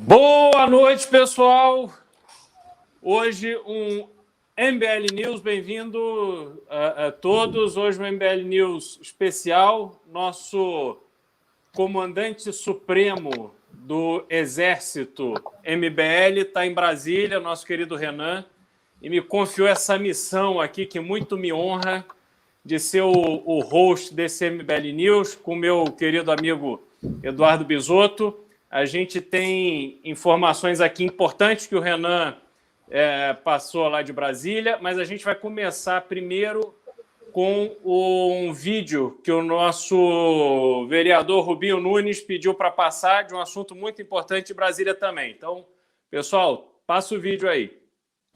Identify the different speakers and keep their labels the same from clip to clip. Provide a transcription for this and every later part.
Speaker 1: Boa noite, pessoal. Hoje um MBL News, bem-vindo a todos. Hoje um MBL News especial. Nosso comandante supremo do Exército MBL está em Brasília, nosso querido Renan, e me confiou essa missão aqui que muito me honra de ser o host desse MBL News com meu querido amigo Eduardo Bisotto. A gente tem informações aqui importantes que o Renan passou lá de Brasília, mas a gente vai começar primeiro com um vídeo que o nosso vereador Rubinho Nunes pediu para passar de um assunto muito importante de Brasília também. Então, pessoal, passa o vídeo aí.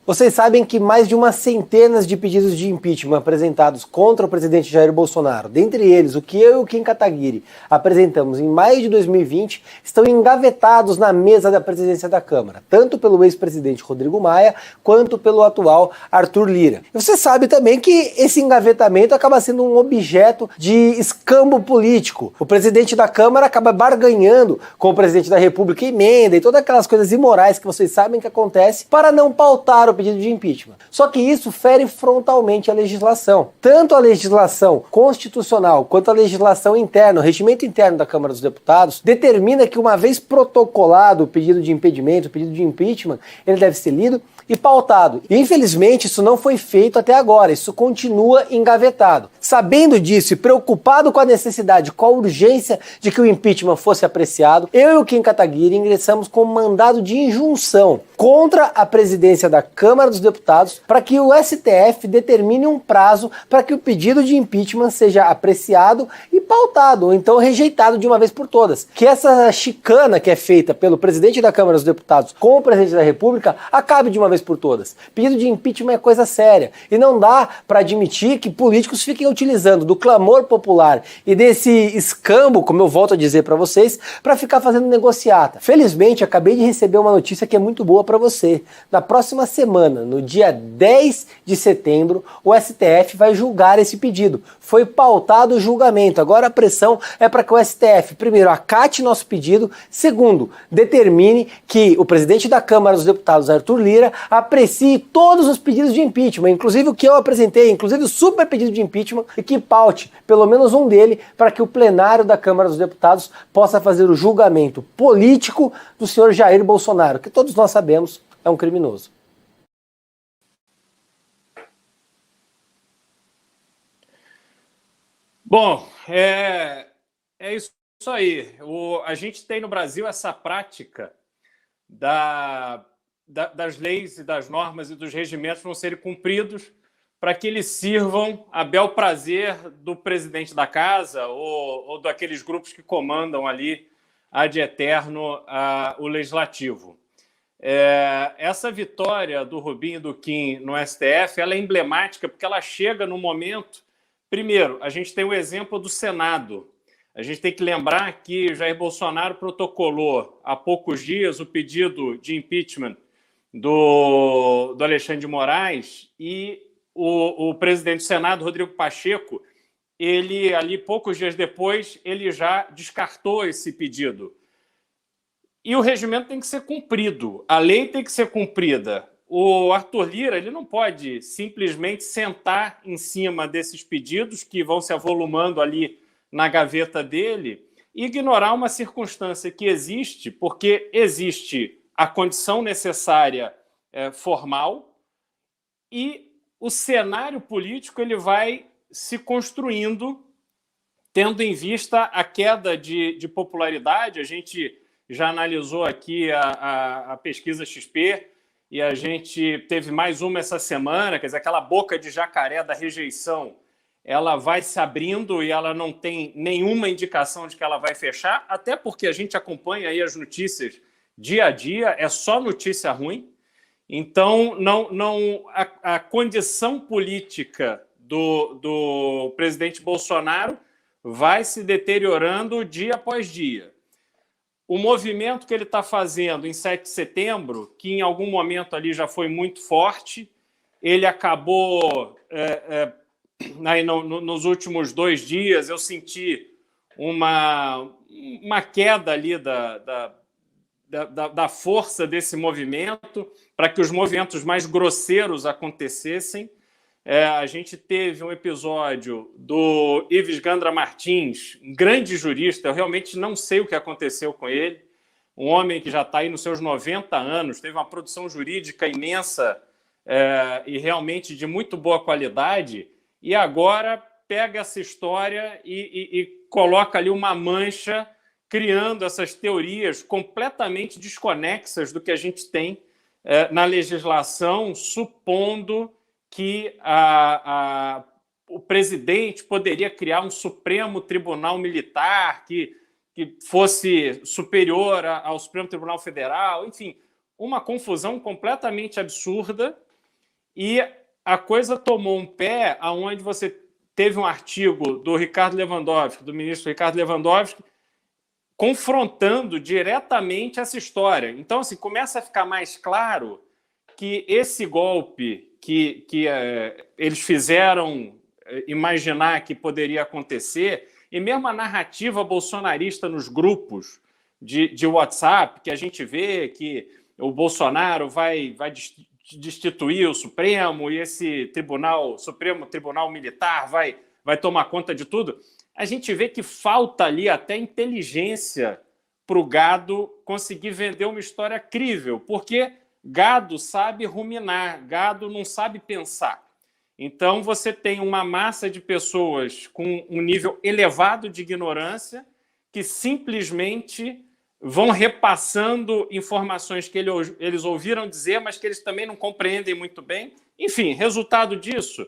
Speaker 2: Vocês sabem que mais de umas centenas de pedidos de impeachment apresentados contra o presidente Jair Bolsonaro, dentre eles o que eu e o Kim Kataguiri apresentamos em maio de 2020, estão engavetados na mesa da presidência da Câmara, tanto pelo ex-presidente Rodrigo Maia, quanto pelo atual Arthur Lira. E você sabe também que esse engavetamento acaba sendo um objeto de escambo político. O presidente da Câmara acaba barganhando com o presidente da República emenda e todas aquelas coisas imorais que vocês sabem que acontece para não pautar o pedido de impeachment. Só que isso fere frontalmente a legislação. Tanto a legislação constitucional quanto a legislação interna, o regimento interno da Câmara dos Deputados, determina que uma vez protocolado o pedido de impedimento, o pedido de impeachment, ele deve ser lido e pautado. E, infelizmente, isso não foi feito até agora, isso continua engavetado. Sabendo disso e preocupado com a necessidade, com a urgência de que o impeachment fosse apreciado, eu e o Kim Kataguiri ingressamos com um mandado de injunção contra a presidência da Câmara dos Deputados para que o STF determine um prazo para que o pedido de impeachment seja apreciado e pautado, ou então rejeitado de uma vez por todas. Que essa chicana que é feita pelo presidente da Câmara dos Deputados com o presidente da República acabe de uma vez por todas. Pedido de impeachment é coisa séria e não dá para admitir que políticos fiquem utilizando do clamor popular e desse escambo, como eu volto a dizer para vocês, para ficar fazendo negociata. Felizmente, acabei de receber uma notícia que é muito boa para você. Na próxima semana, no dia 10 de setembro, o STF vai julgar esse pedido. Foi pautado o julgamento. Agora a pressão é para que o STF, primeiro, acate nosso pedido, segundo, determine que o presidente da Câmara dos Deputados, Arthur Lira, aprecie todos os pedidos de impeachment, inclusive o que eu apresentei, inclusive o super pedido de impeachment, e que paute pelo menos um dele para que o plenário da Câmara dos Deputados possa fazer o julgamento político do senhor Jair Bolsonaro, que todos nós sabemos é um criminoso.
Speaker 1: Bom, é isso aí. A gente tem no Brasil essa prática das leis e das normas e dos regimentos não serem cumpridos para que eles sirvam a bel prazer do presidente da casa ou daqueles grupos que comandam ali ad eterno o legislativo. Essa vitória do Rubinho e do Kim no STF ela é emblemática porque ela chega no momento. Primeiro, a gente tem o exemplo do Senado. A gente tem que lembrar que Jair Bolsonaro protocolou há poucos dias o pedido de impeachment do Alexandre de Moraes e o presidente do Senado, Rodrigo Pacheco, ele ali poucos dias depois, ele já descartou esse pedido. E o regimento tem que ser cumprido, a lei tem que ser cumprida. O Arthur Lira ele não pode simplesmente sentar em cima desses pedidos que vão se avolumando ali na gaveta dele e ignorar uma circunstância que existe, porque existe a condição necessária formal e o cenário político ele vai se construindo tendo em vista a queda de popularidade. A gente já analisou aqui a pesquisa XP e a gente teve mais uma essa semana, quer dizer, aquela boca de jacaré da rejeição, ela vai se abrindo e ela não tem nenhuma indicação de que ela vai fechar, até porque a gente acompanha aí as notícias dia a dia, é só notícia ruim. Então, a condição política do presidente Bolsonaro vai se deteriorando dia após dia. O movimento que ele está fazendo em 7 de setembro, que em algum momento ali já foi muito forte, ele acabou, aí nos últimos 2 dias, eu senti uma queda ali da força desse movimento, para que os movimentos mais grosseiros acontecessem. A gente teve um episódio do Ives Gandra Martins, um grande jurista, eu realmente não sei o que aconteceu com ele, um homem que já está aí nos seus 90 anos, teve uma produção jurídica imensa e realmente de muito boa qualidade, e agora pega essa história e coloca ali uma mancha, criando essas teorias completamente desconexas do que a gente tem na legislação, supondo que o presidente poderia criar um Supremo Tribunal Militar que fosse superior ao Supremo Tribunal Federal, enfim, uma confusão completamente absurda, e a coisa tomou um pé onde você teve um artigo do Ricardo Lewandowski, do ministro Ricardo Lewandowski, confrontando diretamente essa história. Então, assim, começa a ficar mais claro que esse golpe que eles fizeram imaginar que poderia acontecer, e mesmo a narrativa bolsonarista nos grupos de WhatsApp, que a gente vê que o Bolsonaro vai destituir o Supremo e esse Supremo Tribunal Militar vai tomar conta de tudo, a gente vê que falta ali até inteligência para o gado conseguir vender uma história crível, porque gado sabe ruminar, gado não sabe pensar. Então, você tem uma massa de pessoas com um nível elevado de ignorância que simplesmente vão repassando informações que eles ouviram dizer, mas que eles também não compreendem muito bem. Enfim, resultado disso,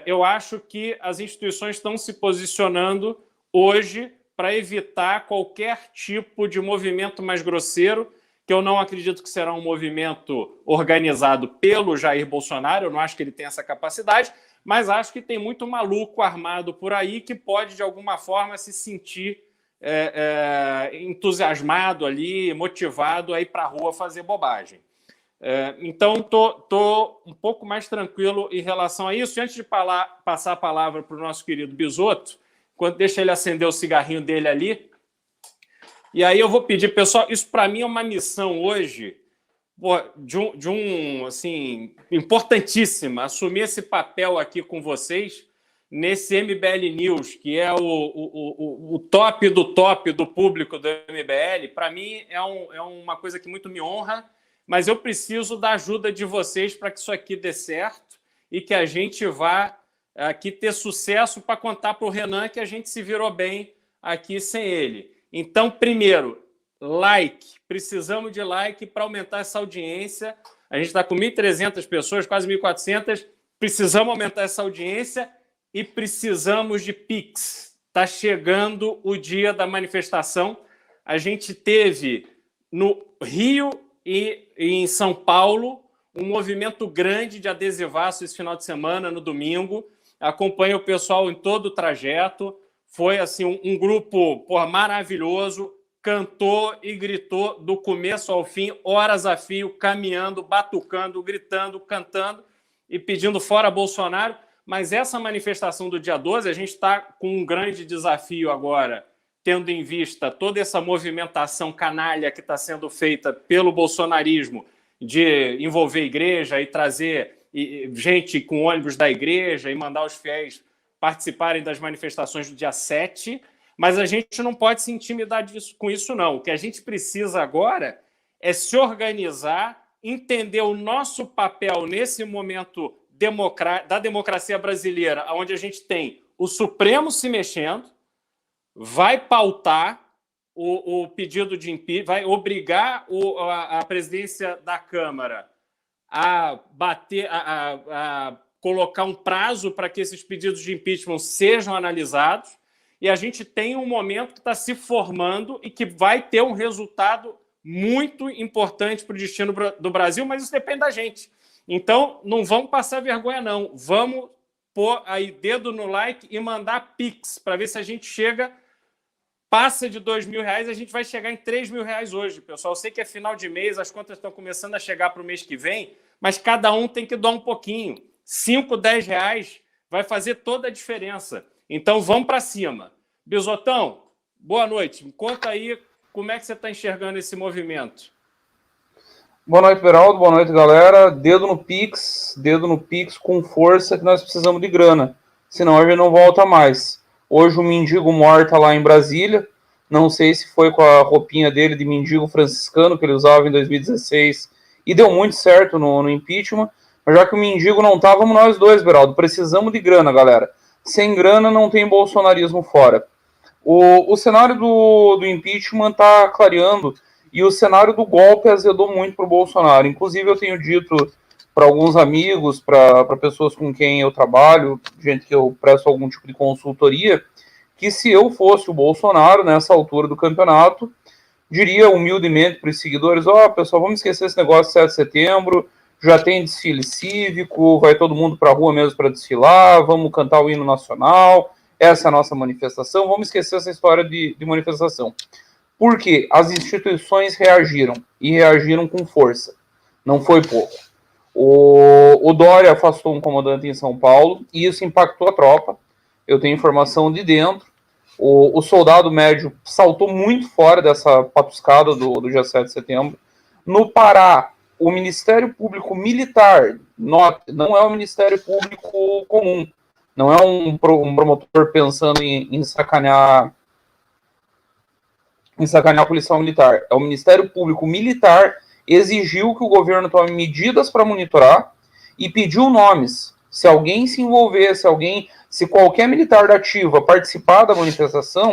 Speaker 1: eu acho que as instituições estão se posicionando hoje para evitar qualquer tipo de movimento mais grosseiro, que eu não acredito que será um movimento organizado pelo Jair Bolsonaro, eu não acho que ele tem essa capacidade, mas acho que tem muito maluco armado por aí que pode, de alguma forma, se sentir entusiasmado ali, motivado a ir para a rua fazer bobagem. Então, estou um pouco mais tranquilo em relação a isso. E antes de passar a palavra para o nosso querido Bisotto, deixa ele acender o cigarrinho dele ali, e aí eu vou pedir, pessoal, isso para mim é uma missão hoje assim, importantíssima, assumir esse papel aqui com vocês nesse MBL News, que é o top do público do MBL. Para mim é uma coisa que muito me honra, mas eu preciso da ajuda de vocês para que isso aqui dê certo e que a gente vá aqui ter sucesso para contar para o Renan que a gente se virou bem aqui sem ele. Então, primeiro, like. Precisamos de like para aumentar essa audiência. A gente está com 1.300 pessoas, quase 1.400. Precisamos aumentar essa audiência e precisamos de Pix. Está chegando o dia da manifestação. A gente teve no Rio e em São Paulo um movimento grande de adesivaço esse final de semana, no domingo. Acompanha o pessoal em todo o trajeto. Foi assim, um grupo maravilhoso, cantou e gritou do começo ao fim, horas a fio, caminhando, batucando, gritando, cantando e pedindo fora Bolsonaro. Mas essa manifestação do dia 12, a gente está com um grande desafio agora, tendo em vista toda essa movimentação canalha que está sendo feita pelo bolsonarismo de envolver a igreja e trazer gente com ônibus da igreja e mandar os fiéis participarem das manifestações do dia 7, mas a gente não pode se intimidar com isso, não. O que a gente precisa agora é se organizar, entender o nosso papel nesse momento da democracia brasileira, onde a gente tem o Supremo se mexendo, vai pautar o pedido de impeachment, vai obrigar a presidência da Câmara a colocar um prazo para que esses pedidos de impeachment sejam analisados, e a gente tem um momento que está se formando e que vai ter um resultado muito importante para o destino do Brasil, mas isso depende da gente. Então, não vamos passar vergonha, não. Vamos pôr aí dedo no like e mandar Pix para ver se a gente passa de R$2.000, a gente vai chegar em R$3.000 hoje, pessoal. Eu sei que é final de mês, as contas estão começando a chegar para o mês que vem, mas cada um tem que doar um pouquinho. 5, 10 reais vai fazer toda a diferença. Então, vamos para cima. Bisotão, boa noite. Me conta aí como é que você está enxergando esse movimento.
Speaker 3: Boa noite, Beraldo. Boa noite, galera. Dedo no Pix com força, que nós precisamos de grana. Senão a gente não volta mais. Hoje o mendigo morta lá em Brasília. Não sei se foi com a roupinha dele de mendigo franciscano que ele usava em 2016 e deu muito certo no impeachment. Mas já que o mendigo não tá, vamos nós dois, Beraldo. Precisamos de grana, galera. Sem grana não tem bolsonarismo fora. O cenário do impeachment está clareando e o cenário do golpe azedou muito para o Bolsonaro. Inclusive, eu tenho dito para alguns amigos, para pessoas com quem eu trabalho, gente que eu presto algum tipo de consultoria, que se eu fosse o Bolsonaro nessa altura do campeonato, diria humildemente para os seguidores: ó, pessoal, vamos esquecer esse negócio de 7 de setembro, já tem desfile cívico, vai todo mundo para a rua mesmo para desfilar, vamos cantar o hino nacional, essa é a nossa manifestação, vamos esquecer essa história de manifestação. Porque as instituições reagiram, e reagiram com força, não foi pouco. O Dória afastou um comandante em São Paulo, e isso impactou a tropa, eu tenho informação de dentro. O soldado médio saltou muito fora dessa patuscada do dia 7 de setembro. No Pará, o Ministério Público Militar, não é o Ministério Público comum, não é um promotor pensando em sacanear o policial militar, é o Ministério Público Militar exigiu que o governo tome medidas para monitorar e pediu nomes. Se alguém se envolver, se qualquer militar da ativa participar da manifestação,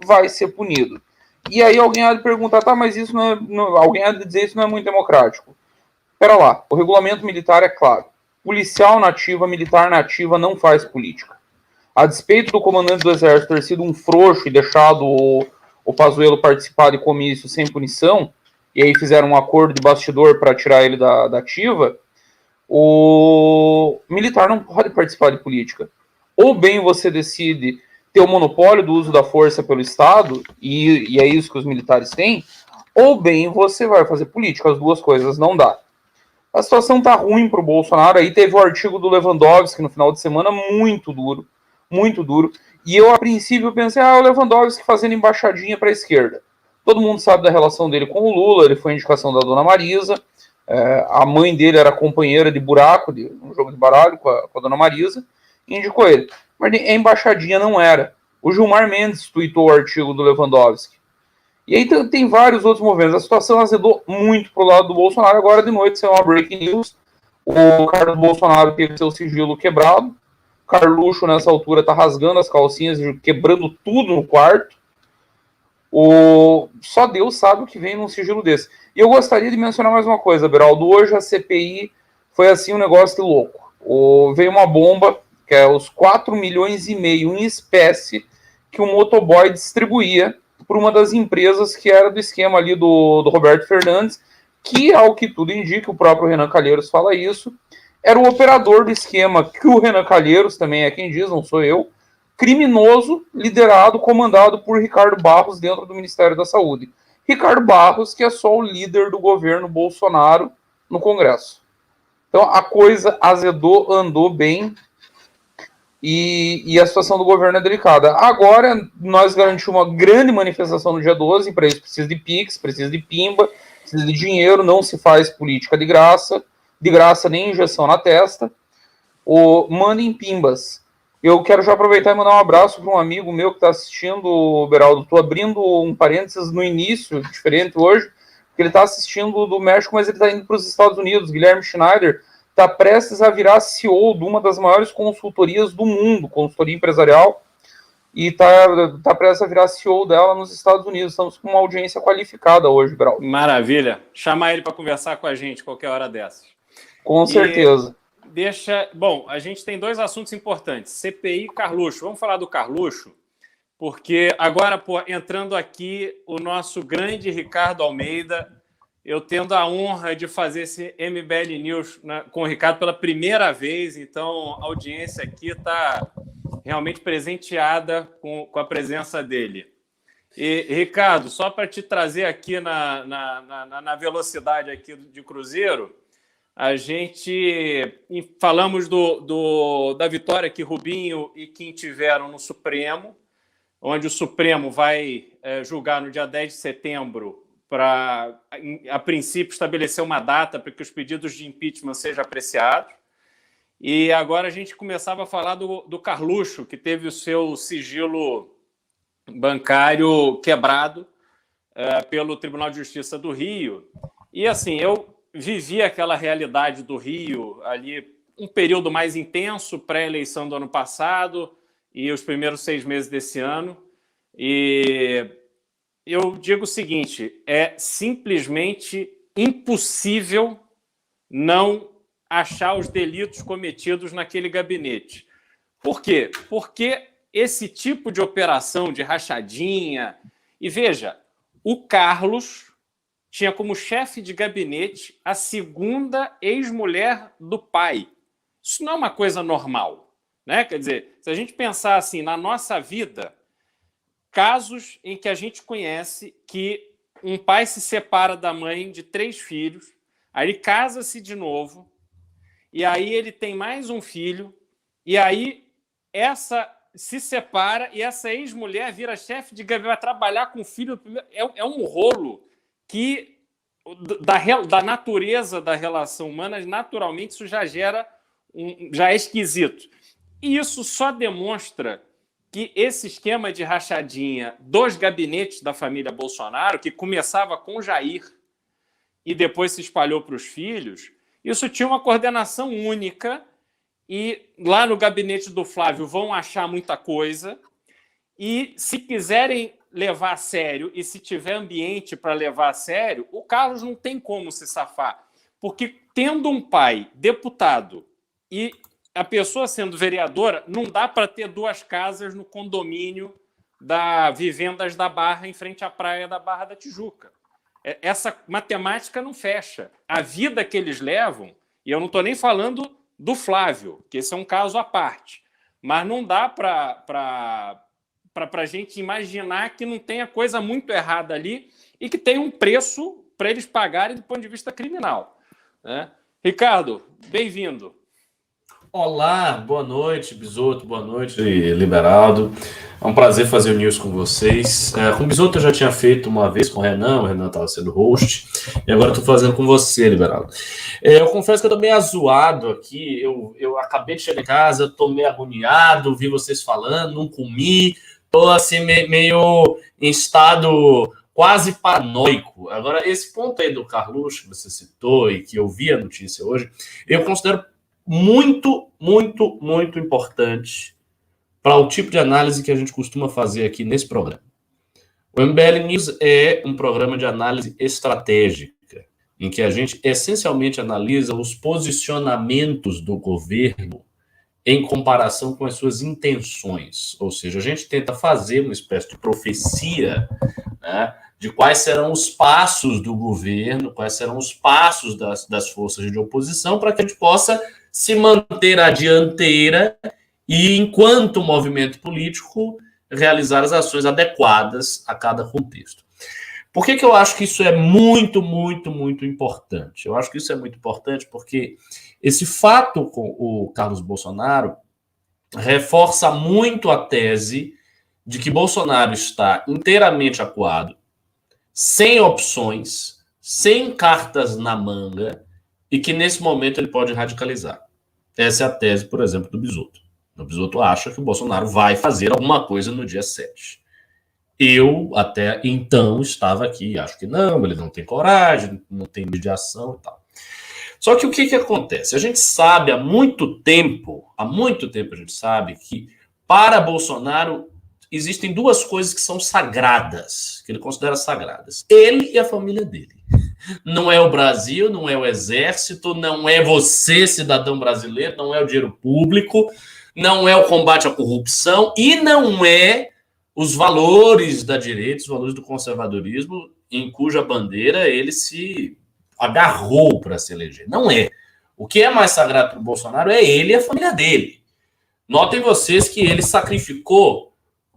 Speaker 3: vai ser punido. E aí alguém há de perguntar, tá, mas isso alguém há de dizer isso não é muito democrático. Espera lá, o regulamento militar é claro. Policial na ativa, militar na ativa não faz política. A despeito do comandante do exército ter sido um frouxo e deixado o Pazuello participar de comício sem punição, e aí fizeram um acordo de bastidor para tirar ele da ativa, o militar não pode participar de política. Ou bem você decide ter o monopólio do uso da força pelo Estado, e é isso que os militares têm, ou bem você vai fazer política. As duas coisas não dá. A situação tá ruim para o Bolsonaro. Aí teve o artigo do Lewandowski no final de semana, muito duro, muito duro. E eu, a princípio, pensei, o Lewandowski fazendo embaixadinha para a esquerda. Todo mundo sabe da relação dele com o Lula, ele foi indicação da dona Marisa, a mãe dele era companheira de buraco, um jogo de baralho com a dona Marisa, e indicou ele. Mas a embaixadinha não era. O Gilmar Mendes tweetou o artigo do Lewandowski. E aí tem vários outros movimentos. A situação azedou muito pro lado do Bolsonaro. Agora de noite saiu uma breaking news. O Carlos Bolsonaro teve seu sigilo quebrado. Carluxo, nessa altura, tá rasgando as calcinhas e quebrando tudo no quarto. Só Deus sabe o que vem num sigilo desse. E eu gostaria de mencionar mais uma coisa, Beraldo. Hoje a CPI foi assim um negócio de louco. Veio uma bomba, que é os 4,5 milhões em espécie que o motoboy distribuía por uma das empresas que era do esquema ali do Roberto Fernandes, que, ao que tudo indica, o próprio Renan Calheiros fala isso, era o operador do esquema que o Renan Calheiros, também é quem diz, não sou eu, criminoso, liderado, comandado por Ricardo Barros dentro do Ministério da Saúde. Ricardo Barros, que é só o líder do governo Bolsonaro no Congresso. Então a coisa azedou, andou bem, e a situação do governo é delicada. Agora, nós garantimos uma grande manifestação no dia 12, para isso precisa de Pix, precisa de Pimba, precisa de dinheiro, não se faz política de graça nem injeção na testa. Mandem Pimbas. Eu quero já aproveitar e mandar um abraço para um amigo meu que está assistindo, Beraldo. Estou abrindo um parênteses no início, diferente hoje, porque ele está assistindo do México, mas ele está indo para os Estados Unidos. Guilherme Schneider está prestes a virar CEO de uma das maiores consultorias do mundo, consultoria empresarial, e está prestes a virar CEO dela nos Estados Unidos. Estamos com uma audiência qualificada hoje, Beraldo.
Speaker 1: Maravilha. Chamar ele para conversar com a gente qualquer hora dessas.
Speaker 3: Com certeza.
Speaker 1: Bom, a gente tem dois assuntos importantes, CPI e Carluxo. Vamos falar do Carluxo, porque agora, entrando aqui o nosso grande Ricardo Almeida, eu tendo a honra de fazer esse MBL News com o Ricardo pela primeira vez, então a audiência aqui está realmente presenteada com a presença dele. E, Ricardo, só para te trazer aqui na velocidade aqui de Cruzeiro, a gente falamos da vitória que Rubinho e Kim tiveram no Supremo, onde o Supremo vai julgar no dia 10 de setembro para, a princípio, estabelecer uma data para que os pedidos de impeachment sejam apreciados. E agora a gente começava a falar do Carluxo, que teve o seu sigilo bancário quebrado pelo Tribunal de Justiça do Rio. E, assim, eu vivi aquela realidade do Rio ali, um período mais intenso, pré-eleição do ano passado e os primeiros 6 meses desse ano. E eu digo o seguinte, é simplesmente impossível não achar os delitos cometidos naquele gabinete. Por quê? Porque esse tipo de operação de rachadinha... E veja, o Carlos tinha como chefe de gabinete a segunda ex-mulher do pai. Isso não é uma coisa normal, né? Quer dizer, se a gente pensar assim, na nossa vida, casos em que a gente conhece que um pai se separa da mãe de 3 filhos, aí ele casa-se de novo, e aí ele tem mais um filho, e aí essa se separa e essa ex-mulher vira chefe de gabinete, vai trabalhar com o filho. É um rolo que, da natureza da relação humana, naturalmente isso já já é esquisito. E isso só demonstra que esse esquema de rachadinha dos gabinetes da família Bolsonaro, que começava com Jair e depois se espalhou para os filhos, isso tinha uma coordenação única, e lá no gabinete do Flávio vão achar muita coisa, e se quiserem levar a sério e se tiver ambiente para levar a sério, o Carlos não tem como se safar, porque tendo um pai deputado e a pessoa sendo vereadora, não dá para ter 2 casas no condomínio da Vivendas da Barra, em frente à praia da Barra da Tijuca. Essa matemática não fecha. A vida que eles levam, e eu não estou nem falando do Flávio, que esse é um caso à parte, mas não dá para a gente imaginar que não tenha coisa muito errada ali e que tem um preço para eles pagarem do ponto de vista criminal, né? Ricardo, bem-vindo.
Speaker 4: Olá, boa noite, Bisotto, boa noite, Liberaldo. É um prazer fazer o News com vocês. Com o Bisotto eu já tinha feito uma vez com o Renan estava sendo host, e agora estou fazendo com você, Liberaldo. Eu confesso que eu estou meio azoado aqui, eu acabei de chegar em casa, estou meio agoniado, vi vocês falando, não comi, estou assim meio em estado quase paranoico. Agora, esse ponto aí do Carluxo que você citou e que eu vi a notícia hoje, eu considero muito, muito, muito importante para o tipo de análise que a gente costuma fazer aqui nesse programa. O MBL News é um programa de análise estratégica, em que a gente essencialmente analisa os posicionamentos do governo em comparação com as suas intenções. Ou seja, a gente tenta fazer uma espécie de profecia, né, de quais serão os passos do governo, quais serão os passos das forças de oposição, para que a gente possa se manter à dianteira e, enquanto movimento político, realizar as ações adequadas a cada contexto. Por que eu acho que isso é muito, muito, muito importante? Eu acho que isso é muito importante porque esse fato com o Carlos Bolsonaro reforça muito a tese de que Bolsonaro está inteiramente acuado, sem opções, sem cartas na manga, e que nesse momento ele pode radicalizar. Essa é a tese, por exemplo, do Bisotto. O Bisotto acha que o Bolsonaro vai fazer alguma coisa no dia 7. Eu, até então, estava aqui, acho que não, ele não tem coragem, não tem mediação e tal. Só que o que acontece? A gente sabe há muito tempo a gente sabe que para Bolsonaro existem 2 coisas que são sagradas, que ele considera sagradas. Ele e a família dele. Não é o Brasil, não é o Exército, não é você, cidadão brasileiro, não é o dinheiro público, não é o combate à corrupção e não é os valores da direita, os valores do conservadorismo, em cuja bandeira ele se agarrou para se eleger. Não é. O que é mais sagrado para o Bolsonaro é ele e a família dele. Notem vocês que ele sacrificou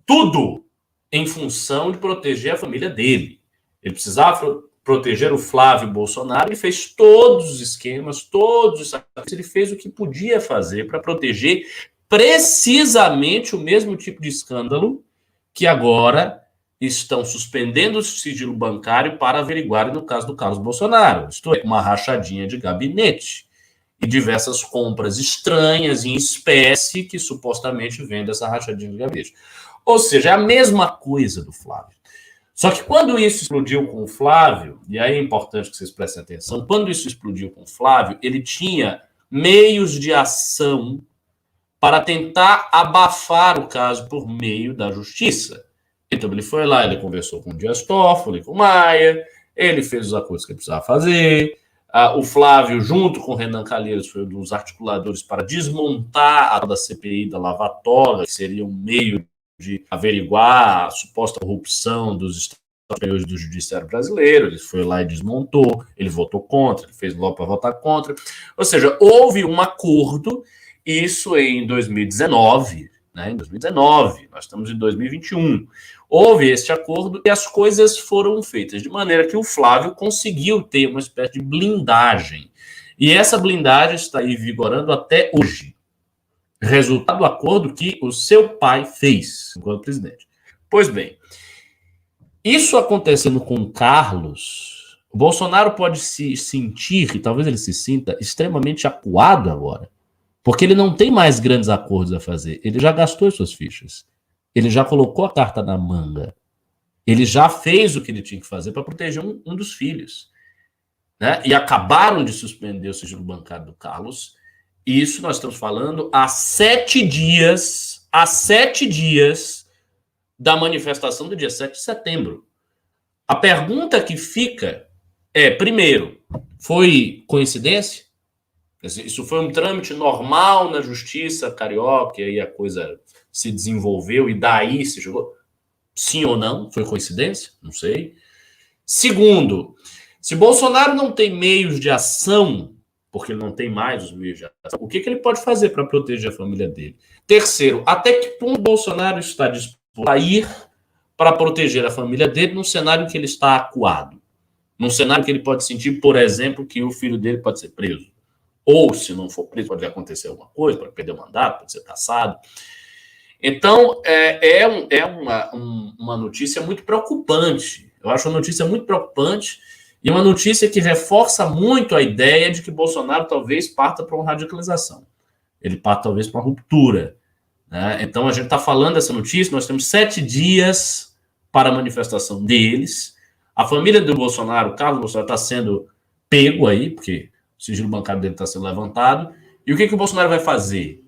Speaker 4: tudo em função de proteger a família dele. Ele precisava proteger o Flávio Bolsonaro, ele fez todos os esquemas, todos os sacrifícios, ele fez o que podia fazer para proteger precisamente o mesmo tipo de escândalo que agora estão suspendendo o sigilo bancário para averiguarem no caso do Carlos Bolsonaro. Isto é, uma rachadinha de gabinete e diversas compras estranhas em espécie que supostamente vêm dessa rachadinha de gabinete. Ou seja, é a mesma coisa do Flávio. Só que quando isso explodiu com o Flávio, e aí é importante que vocês prestem atenção, quando isso explodiu com o Flávio, ele tinha meios de ação para tentar abafar o caso por meio da justiça. Então ele foi lá, ele conversou com o Dias Toffoli, com o Maia, ele fez os acordos que ele precisava fazer. O Flávio, junto com o Renan Calheiros, foi um dos articuladores para desmontar a da CPI da Lava Toga, que seria um meio de averiguar a suposta corrupção dos Estados Unidos do Judiciário Brasileiro. Ele foi lá e desmontou, ele votou contra, ele fez logo para votar contra. Ou seja, houve um acordo, isso em 2019, né? Em 2019, nós estamos em 2021. Houve este acordo e as coisas foram feitas de maneira que o Flávio conseguiu ter uma espécie de blindagem. E essa blindagem está aí vigorando até hoje. Resultado do acordo que o seu pai fez enquanto presidente. Pois bem, isso acontecendo com o Carlos, o Bolsonaro pode se sentir, e talvez ele se sinta, extremamente acuado agora, porque ele não tem mais grandes acordos a fazer. Ele já gastou as suas fichas. Ele já colocou a carta na manga. Ele já fez o que ele tinha que fazer para proteger um dos filhos. Né? E acabaram de suspender o sigilo bancário do Carlos. Isso nós estamos falando há 7 dias, da manifestação do dia 7 de setembro. A pergunta que fica é, primeiro, foi coincidência? Isso foi um trâmite normal na justiça carioca, e aí a coisa se desenvolveu e daí se jogou? Sim ou não? Foi coincidência? Não sei. Segundo, se Bolsonaro não tem meios de ação, porque ele não tem mais os meios de ação, o que ele pode fazer para proteger a família dele? Terceiro, até que ponto Bolsonaro está disposto a ir para proteger a família dele num cenário que ele está acuado? Num cenário que ele pode sentir, por exemplo, que o filho dele pode ser preso. Ou, se não for preso, pode acontecer alguma coisa, pode perder o mandato, pode ser cassado. Então, é uma notícia muito preocupante. Eu acho uma notícia muito preocupante e uma notícia que reforça muito a ideia de que Bolsonaro talvez parta para uma radicalização. Ele parta talvez para uma ruptura. Né? Então, a gente está falando dessa notícia, nós temos 7 dias para a manifestação deles. A família do Bolsonaro, o Carlos Bolsonaro, está sendo pego aí, porque o sigilo bancário dele está sendo levantado. E o que o Bolsonaro vai fazer?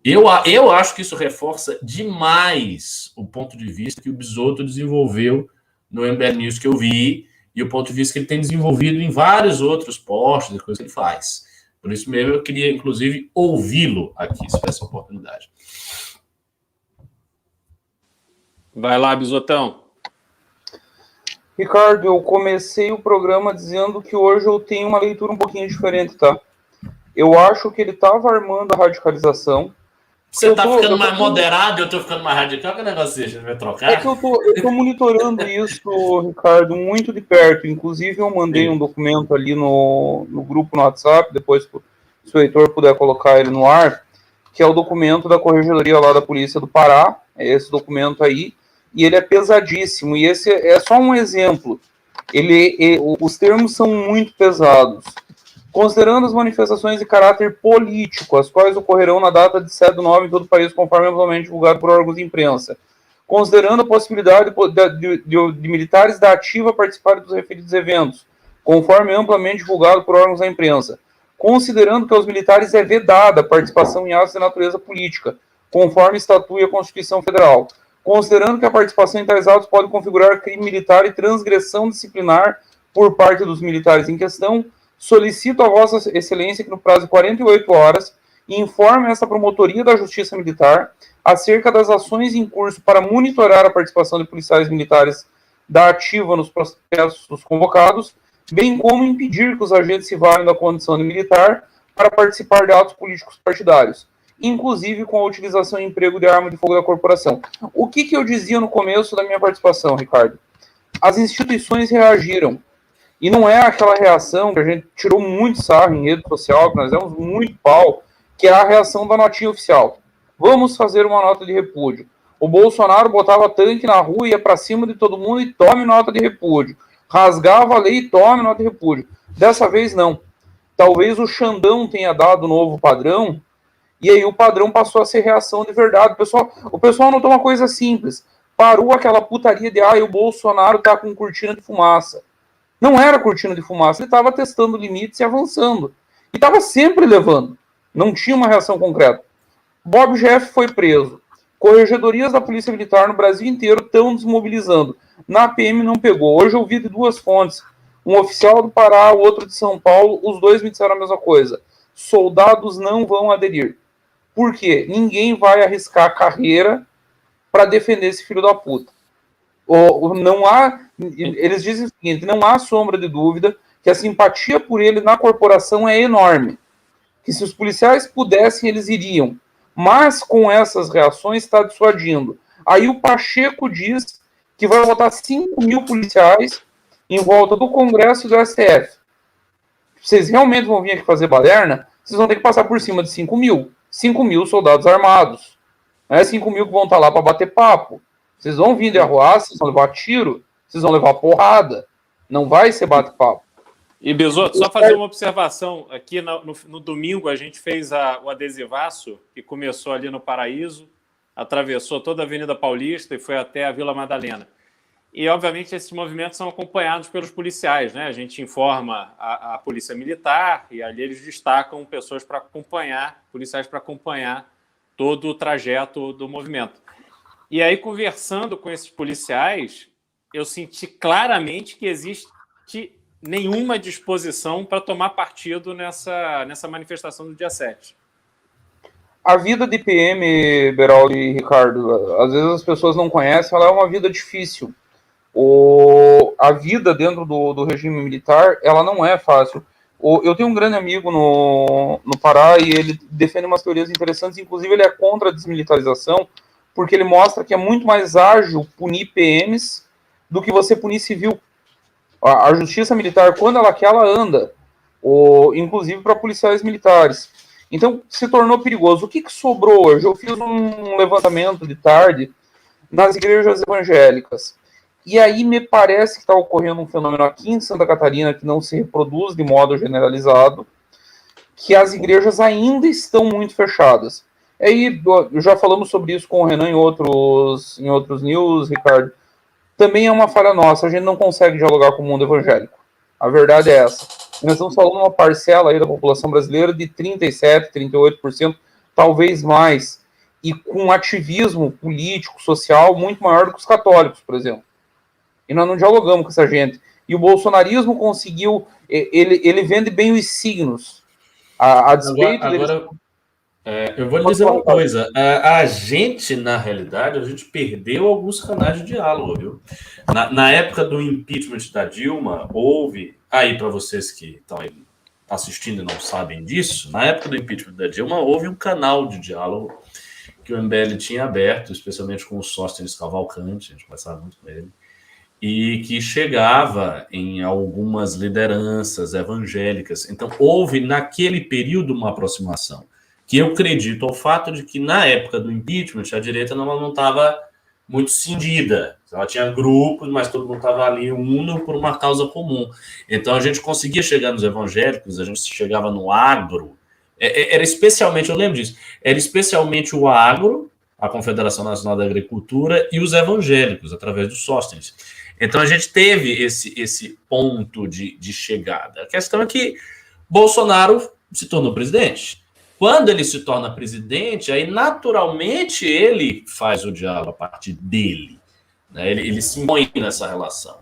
Speaker 4: Eu acho que isso reforça demais o ponto de vista que o Bisotto desenvolveu no MBL News que eu vi e o ponto de vista que ele tem desenvolvido em vários outros posts e coisas que ele faz. Por isso mesmo eu queria, inclusive, ouvi-lo aqui, se tivesse a oportunidade.
Speaker 1: Vai lá, Bisotão.
Speaker 3: Ricardo, eu comecei o programa dizendo que hoje eu tenho uma leitura um pouquinho diferente, tá? Eu acho que ele estava armando a radicalização.
Speaker 4: Você tá ficando mais moderado e eu tô ficando mais radical? Que negócio a gente vai trocar?
Speaker 3: É que eu tô monitorando isso, Ricardo, muito de perto. Inclusive, eu mandei um documento ali no grupo no WhatsApp, depois, se o Heitor puder colocar ele no ar, que é o documento da Corregedoria lá da Polícia do Pará, é esse documento aí, e ele é pesadíssimo, e esse é só um exemplo. Os termos são muito pesados. Considerando as manifestações de caráter político, as quais ocorrerão na data de 7/9 em todo o país, conforme amplamente divulgado por órgãos de imprensa. Considerando a possibilidade de militares da ativa participarem dos referidos eventos, conforme amplamente divulgado por órgãos da imprensa. Considerando que aos militares é vedada a participação em atos de natureza política, conforme estatui a Constituição Federal. Considerando que a participação em tais atos pode configurar crime militar e transgressão disciplinar por parte dos militares em questão, solicito a Vossa Excelência que no prazo de 48 horas informe essa promotoria da Justiça Militar acerca das ações em curso para monitorar a participação de policiais militares da ativa nos processos convocados, bem como impedir que os agentes se valham da condição de militar para participar de atos políticos partidários, inclusive com a utilização e emprego de arma de fogo da corporação. O que eu dizia no começo da minha participação, Ricardo? As instituições reagiram. E não é aquela reação que a gente tirou muito sarro em rede social, que nós demos muito pau, que é a reação da notinha oficial. Vamos fazer uma nota de repúdio. O Bolsonaro botava tanque na rua, ia para cima de todo mundo e tome nota de repúdio. Rasgava a lei e tome nota de repúdio. Dessa vez, não. Talvez o Xandão tenha dado o novo padrão, e aí o padrão passou a ser reação de verdade. O pessoal notou uma coisa simples. Parou aquela putaria de, o Bolsonaro tá com cortina de fumaça. Não era cortina de fumaça, ele estava testando limites e avançando. E estava sempre levando. Não tinha uma reação concreta. Bob Jeff foi preso. Corregedorias da Polícia Militar no Brasil inteiro estão desmobilizando. Na PM não pegou. Hoje eu ouvi de duas fontes. Um oficial do Pará, o outro de São Paulo. Os dois me disseram a mesma coisa. Soldados não vão aderir. Por quê? Ninguém vai arriscar a carreira para defender esse filho da puta. Não há, eles dizem o seguinte, não há sombra de dúvida que a simpatia por ele na corporação é enorme. Que se os policiais pudessem, eles iriam. Mas com essas reações está dissuadindo. Aí o Pacheco diz que vai botar 5 mil policiais em volta do Congresso e do STF. Vocês realmente vão vir aqui fazer baderna? Vocês vão ter que passar por cima de 5 mil. 5 mil soldados armados. Não é 5 mil que vão estar lá para bater papo. Vocês vão vir de arruaça, vocês vão levar tiro, vocês vão levar porrada. Não vai ser bate-papo.
Speaker 1: E, Bisotto, só fazer uma observação. Aqui no domingo a gente fez o adesivaço, que começou ali no Paraíso, atravessou toda a Avenida Paulista e foi até a Vila Madalena. E, obviamente, esses movimentos são acompanhados pelos policiais, né? A gente informa a Polícia Militar e ali eles destacam pessoas para acompanhar, policiais para acompanhar todo o trajeto do movimento. E aí, conversando com esses policiais, eu senti claramente que existe nenhuma disposição para tomar partido nessa manifestação do dia 7.
Speaker 3: A vida de PM, Beraldo e Ricardo, às vezes as pessoas não conhecem, ela é uma vida difícil. A vida dentro do regime militar, ela não é fácil. Eu tenho um grande amigo no Pará e ele defende umas teorias interessantes, inclusive ele é contra a desmilitarização, porque ele mostra que é muito mais ágil punir PMs do que você punir civil. A justiça militar, quando ela quer, ela anda, inclusive para policiais militares. Então, se tornou perigoso. O que sobrou hoje? Eu fiz um levantamento de tarde nas igrejas evangélicas. E aí me parece que está ocorrendo um fenômeno aqui em Santa Catarina que não se reproduz de modo generalizado, que as igrejas ainda estão muito fechadas. Aí, já falamos sobre isso com o Renan em outros news, Ricardo. Também é uma falha nossa, a gente não consegue dialogar com o mundo evangélico. A verdade é essa. Nós estamos falando de uma parcela aí da população brasileira de 37%, 38%, talvez mais, e com ativismo político, social, muito maior do que os católicos, por exemplo. E nós não dialogamos com essa gente. E o bolsonarismo conseguiu, ele vende bem os signos. A despeito deles...
Speaker 4: Eu vou lhe dizer uma coisa. A gente, na realidade, a gente perdeu alguns canais de diálogo, viu? Na época do impeachment da Dilma, houve... Aí, para vocês que estão aí assistindo e não sabem disso, na época do impeachment da Dilma, houve um canal de diálogo que o MBL tinha aberto, especialmente com o Sóstenes Cavalcante, a gente conversava muito com ele, e que chegava em algumas lideranças evangélicas. Então, houve, naquele período, uma aproximação, que eu acredito ao fato de que, na época do impeachment, a direita não estava muito cindida. Ela tinha grupos, mas todo mundo estava ali uno por uma causa comum. Então, a gente conseguia chegar nos evangélicos, a gente chegava no agro. Era especialmente, eu lembro disso, era especialmente o agro, a Confederação Nacional da Agricultura, e os evangélicos, através do Sóstenes. Então, a gente teve esse ponto de chegada. A questão é que Bolsonaro se tornou presidente. Quando ele se torna presidente, aí naturalmente ele faz o diálogo a partir dele. Né? Ele se impõe nessa relação.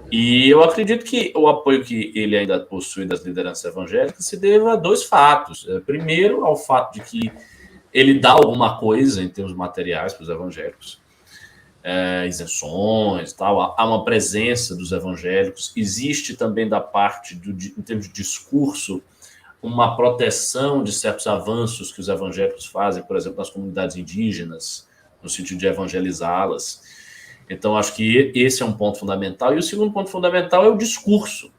Speaker 4: E eu acredito que o apoio que ele ainda possui das lideranças evangélicas se deva a dois fatos. Primeiro, ao fato de que ele dá alguma coisa em termos materiais para os evangélicos, isenções e tal, há uma presença dos evangélicos. Existe também da parte, em termos de discurso, uma proteção de certos avanços que os evangélicos fazem, por exemplo, nas comunidades indígenas, no sentido de evangelizá-las. Então, acho que esse é um ponto fundamental. E o segundo ponto fundamental é o discurso.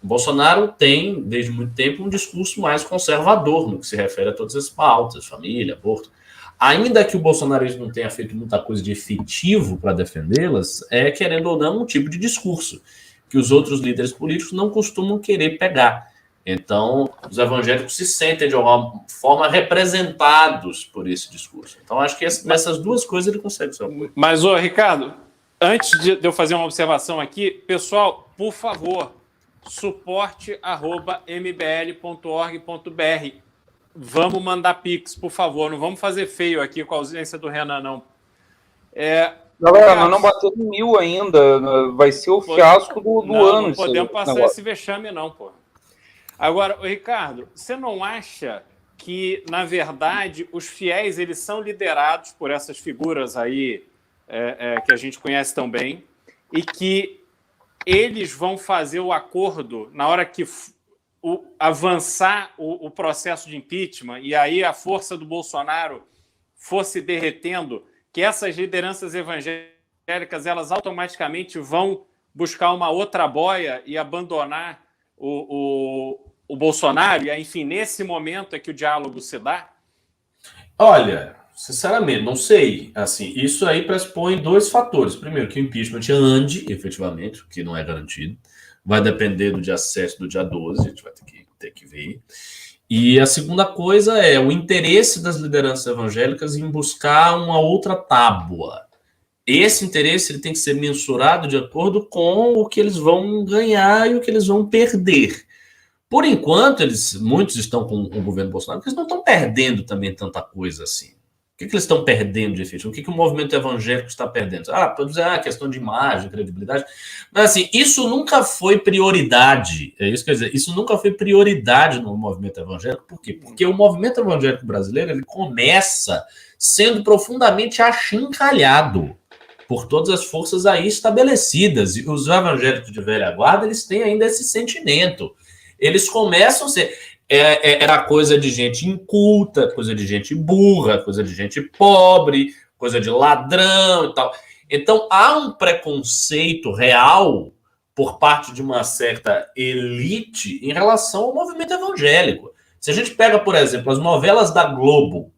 Speaker 4: O Bolsonaro tem, desde muito tempo, um discurso mais conservador no que se refere a todas as pautas, família, aborto. ainda que o bolsonarismo não tenha feito muita coisa de efetivo para defendê-las, querendo ou não, um tipo de discurso que os outros líderes políticos não costumam querer pegar. Então, os evangélicos se sentem, de alguma forma, representados por esse discurso. Então, acho que essas duas coisas ele consegue seu apoio.
Speaker 1: Mas, Ricardo, antes de eu fazer uma observação aqui, pessoal, por favor, suporte@mbl.org.br. Vamos mandar Pix, por favor. Não vamos fazer feio aqui com a ausência do Renan, não.
Speaker 3: Galera, nós não batemos 1.000 ainda. Vai ser o fiasco do ano.
Speaker 1: Não podemos passar esse vexame, não, pô. Agora, Ricardo, você não acha que, na verdade, os fiéis eles são liderados por essas figuras aí que a gente conhece tão bem e que eles vão fazer o acordo na hora que avançar o processo de impeachment e aí a força do Bolsonaro fosse derretendo, que essas lideranças evangélicas elas automaticamente vão buscar uma outra boia e abandonar o Bolsonaro, e aí, enfim, nesse momento é que o diálogo se dá?
Speaker 4: Olha, sinceramente, não sei. Assim, isso aí pressupõe dois fatores. Primeiro, que o impeachment ande, efetivamente, o que não é garantido. Vai depender do dia 7, do dia 12, a gente vai ter que ver. E a segunda coisa é o interesse das lideranças evangélicas em buscar uma outra tábua. Esse interesse ele tem que ser mensurado de acordo com o que eles vão ganhar e o que eles vão perder. Por enquanto, muitos estão com o governo Bolsonaro, porque eles não estão perdendo também tanta coisa assim. O que eles estão perdendo de efeito? O que o movimento evangélico está perdendo? Pode dizer, questão de imagem, credibilidade. Mas, assim, isso nunca foi prioridade. É isso que eu quero dizer. Isso nunca foi prioridade no movimento evangélico. Por quê? Porque o movimento evangélico brasileiro ele começa sendo profundamente achincalhado por todas as forças aí estabelecidas. E os evangélicos de velha guarda, eles têm ainda esse sentimento. Eles começam a ser... Era coisa de gente inculta, coisa de gente burra, coisa de gente pobre, coisa de ladrão e tal. Então, há um preconceito real por parte de uma certa elite em relação ao movimento evangélico. Se a gente pega, por exemplo, as novelas da Globo,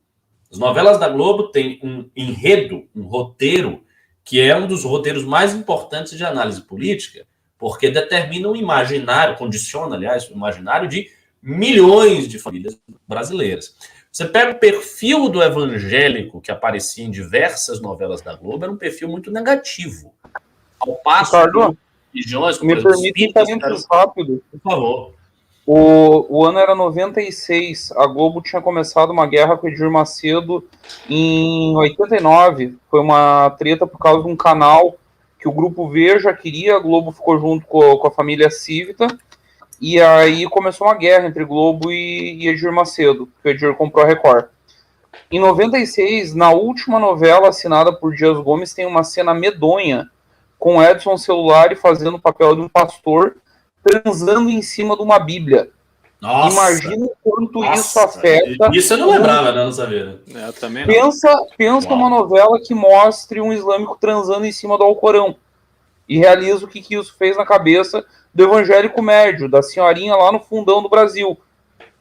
Speaker 4: as novelas da Globo têm um enredo, um roteiro, que é um dos roteiros mais importantes de análise política, porque determina um imaginário, condiciona, aliás, o imaginário de milhões de famílias brasileiras. Você pega o perfil do evangélico que aparecia em diversas novelas da Globo, era um perfil muito negativo. Ao passo
Speaker 3: Ricardo,
Speaker 4: que religiões...
Speaker 3: me permite um parênteses rápido.
Speaker 4: Por favor.
Speaker 3: O ano era 96. A Globo tinha começado uma guerra com o Edir Macedo em 89. Foi uma treta por causa de um canal que o Grupo Veja queria. A Globo ficou junto com a família Cívita. E aí começou uma guerra entre Globo e Edir Macedo, que o Edir comprou a Record. Em 96, na última novela assinada por Dias Gomes, tem uma cena medonha com Edson Celulari fazendo o papel de um pastor transando em cima de uma Bíblia.
Speaker 4: Nossa.
Speaker 3: Imagina o quanto isso afeta...
Speaker 4: Isso eu não lembrava, não sabia.
Speaker 1: Eu também não.
Speaker 3: Pensa uma novela que mostre um islâmico transando em cima do Alcorão. E realiza o que isso fez na cabeça do evangélico médio, da senhorinha lá no fundão do Brasil.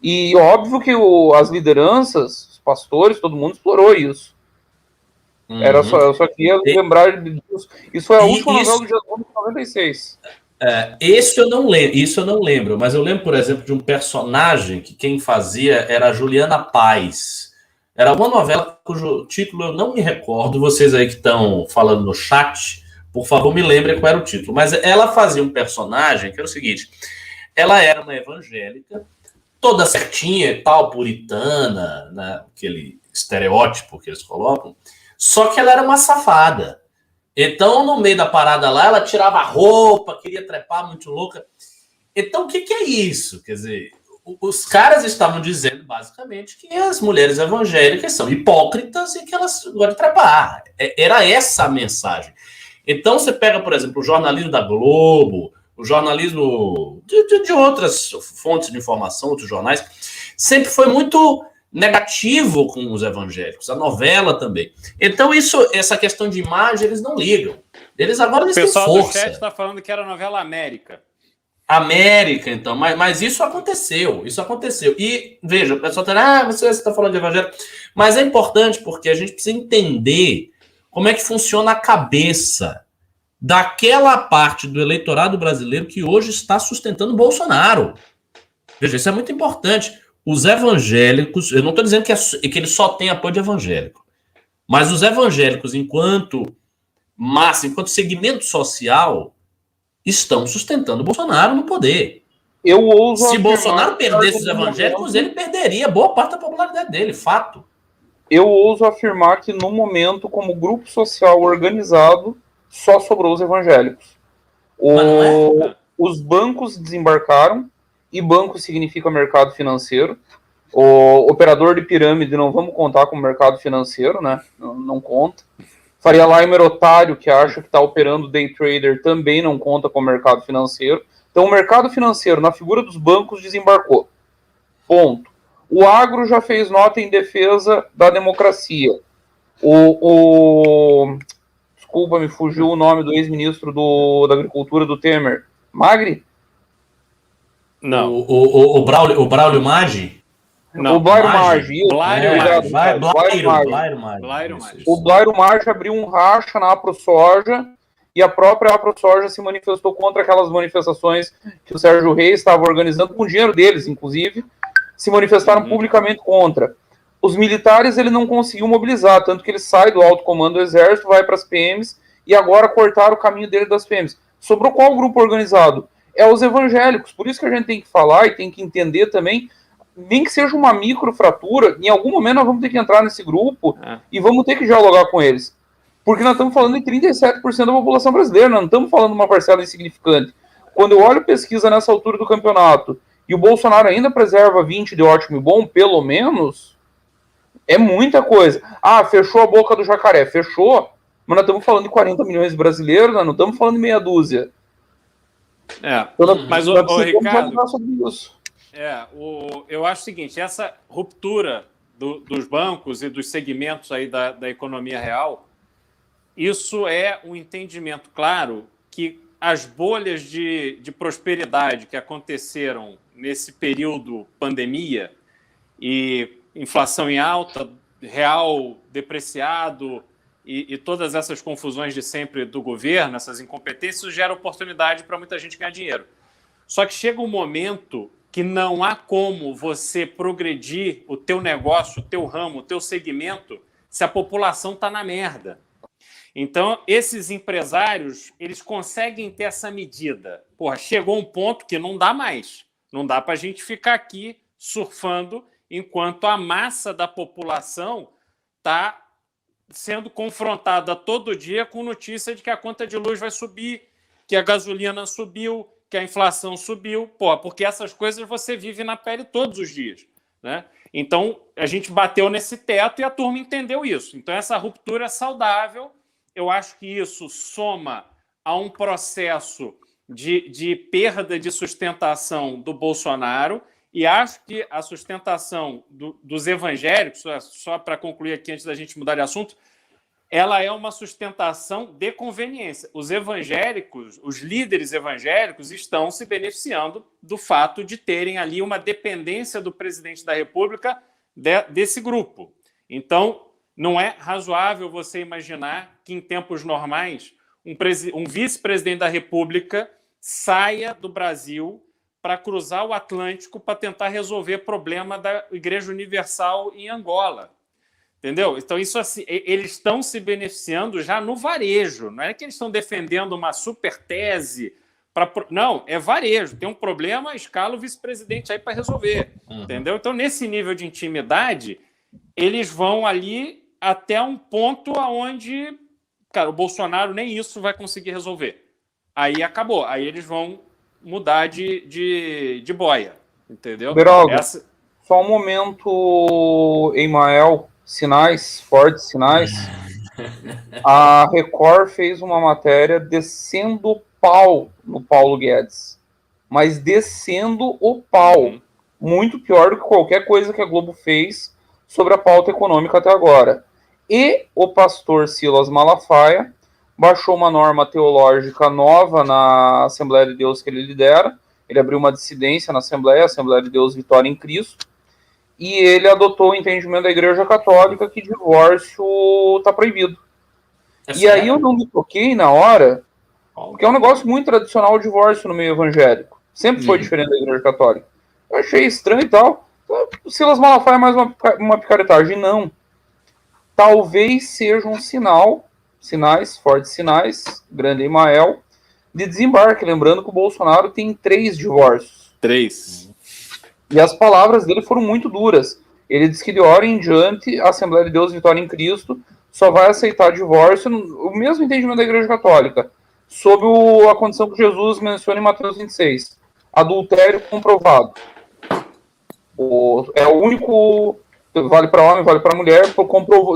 Speaker 3: E óbvio que as lideranças, os pastores, todo mundo explorou isso.
Speaker 4: Uhum.
Speaker 3: Eu só queria lembrar disso. Isso foi a última novela do Dias Gomes de 96.
Speaker 4: Isso eu não lembro, mas eu lembro, por exemplo, de um personagem que quem fazia era a Juliana Paz. Era uma novela cujo título eu não me recordo, vocês aí que estão falando no chat, por favor, me lembrem qual era o título. Mas ela fazia um personagem que era o seguinte: ela era uma evangélica, toda certinha e tal, puritana, né, aquele estereótipo que eles colocam, só que ela era uma safada. Então, no meio da parada lá, ela tirava a roupa, queria trepar, muito louca. Então, o que é isso? Quer dizer, os caras estavam dizendo, basicamente, que as mulheres evangélicas são hipócritas e que elas gostam de trepar. Era essa a mensagem. Então, você pega, por exemplo, o jornalismo da Globo, o jornalismo de outras fontes de informação, outros jornais, sempre foi muito negativo com os evangélicos, a novela também. Então, essa questão de imagem, eles não ligam. Eles agora têm força.
Speaker 1: O pessoal do chat está falando que era a novela América.
Speaker 4: América, então. Mas isso aconteceu. E, veja, o pessoal tá, você está falando de evangelho. Mas é importante porque a gente precisa entender como é que funciona a cabeça daquela parte do eleitorado brasileiro que hoje está sustentando Bolsonaro. Veja, isso é muito importante. Os evangélicos, eu não estou dizendo que eles só têm apoio de evangélico, mas os evangélicos, enquanto massa, enquanto segmento social, estão sustentando Bolsonaro no poder.
Speaker 3: Eu ouso
Speaker 4: Se Bolsonaro perdesse os evangélicos, ele perderia boa parte da popularidade dele, fato.
Speaker 3: Eu ouso afirmar que, no momento, como grupo social organizado, só sobrou os evangélicos. Os bancos desembarcaram, e banco significa mercado financeiro. O operador de pirâmide não vamos contar como mercado financeiro, né? Não conta. Faria Limer otário, que acha que está operando day trader, também não conta como mercado financeiro. Então, o mercado financeiro, na figura dos bancos, desembarcou. Ponto. O agro já fez nota em defesa da democracia. Desculpa, me fugiu o nome do ex-ministro da Agricultura do Temer. Magri?
Speaker 1: Não.
Speaker 4: O Braulio Maggi?
Speaker 3: Não. O Blairo Maggi. O Blairo Maggi abriu um racha na AproSoja e a própria AproSoja se manifestou contra aquelas manifestações que o Sérgio Reis estava organizando, com o dinheiro deles, inclusive, se manifestaram publicamente contra. Os militares ele não conseguiu mobilizar, tanto que ele sai do alto comando do Exército, vai para as PMs, e agora cortaram o caminho dele das PMs. Sobrou qual grupo organizado? É os evangélicos. Por isso que a gente tem que falar e tem que entender também, nem que seja uma microfratura, em algum momento nós vamos ter que entrar nesse grupo e vamos ter que dialogar com eles. Porque nós estamos falando de 37% da população brasileira, nós não estamos falando de uma parcela insignificante. Quando eu olho pesquisa nessa altura do campeonato e o Bolsonaro ainda preserva 20 de ótimo e bom, pelo menos, é muita coisa. Fechou a boca do jacaré. Fechou, mas nós estamos falando de 40 milhões de brasileiros, nós não estamos falando de meia dúzia.
Speaker 1: Mas o Ricardo, eu acho o seguinte, essa ruptura dos bancos e dos segmentos aí da economia real, isso é um entendimento claro que as bolhas de prosperidade que aconteceram nesse período pandemia e inflação em alta, real depreciado e todas essas confusões de sempre do governo, essas incompetências, geram oportunidade para muita gente ganhar dinheiro. Só que chega um momento que não há como você progredir o teu negócio, o teu ramo, o teu segmento, se a população está na merda. Então, esses empresários, eles conseguem ter essa medida. Chegou um ponto que não dá mais. Não dá para a gente ficar aqui surfando enquanto a massa da população está sendo confrontada todo dia com notícia de que a conta de luz vai subir, que a gasolina subiu, que a inflação subiu, porque essas coisas você vive na pele todos os dias, né? Então, a gente bateu nesse teto e a turma entendeu isso. Então, essa ruptura é saudável. Eu acho que isso soma a um processo de perda de sustentação do Bolsonaro, e acho que a sustentação dos evangélicos, só para concluir aqui antes da gente mudar de assunto, ela é uma sustentação de conveniência. Os evangélicos, os líderes evangélicos, estão se beneficiando do fato de terem ali uma dependência do presidente da República desse grupo. Então, não é razoável você imaginar que, em tempos normais, um vice-presidente da República saia do Brasil para cruzar o Atlântico para tentar resolver problema da Igreja Universal em Angola. Entendeu? Então, isso assim, eles estão se beneficiando já no varejo. Não é que eles estão defendendo uma super tese. Não, é varejo. Tem um problema, escala o vice-presidente aí para resolver. Entendeu? Então, nesse nível de intimidade, eles vão ali até um ponto onde, cara, o Bolsonaro nem isso vai conseguir resolver. Aí acabou. Aí eles vão mudar de boia. Entendeu?
Speaker 3: Beraldo, só um momento, Emael. Sinais, fortes sinais. A Record fez uma matéria descendo o pau no Paulo Guedes. Mas descendo o pau. Muito pior do que qualquer coisa que a Globo fez sobre a pauta econômica até agora. E o pastor Silas Malafaia baixou uma norma teológica nova na Assembleia de Deus que ele lidera, Ele abriu uma dissidência na Assembleia, a Assembleia de Deus Vitória em Cristo, e ele adotou o entendimento da Igreja Católica que divórcio está proibido. E aí eu não me toquei na hora, porque é um negócio muito tradicional o divórcio no meio evangélico. Sempre foi diferente da Igreja Católica. Eu achei estranho e tal. O Silas Malafaia é mais uma picaretagem. Não. Talvez seja um sinais, fortes sinais, grande Emael, de desembarque. Lembrando que o Bolsonaro tem 3 divórcios.
Speaker 1: 3.
Speaker 3: E as palavras dele foram muito duras. Ele disse que de hora em diante a Assembleia de Deus Vitória em Cristo só vai aceitar divórcio, o mesmo entendimento da Igreja Católica, sob a condição que Jesus menciona em Mateus 26. Adultério comprovado. É o único... Vale para homem, vale para mulher,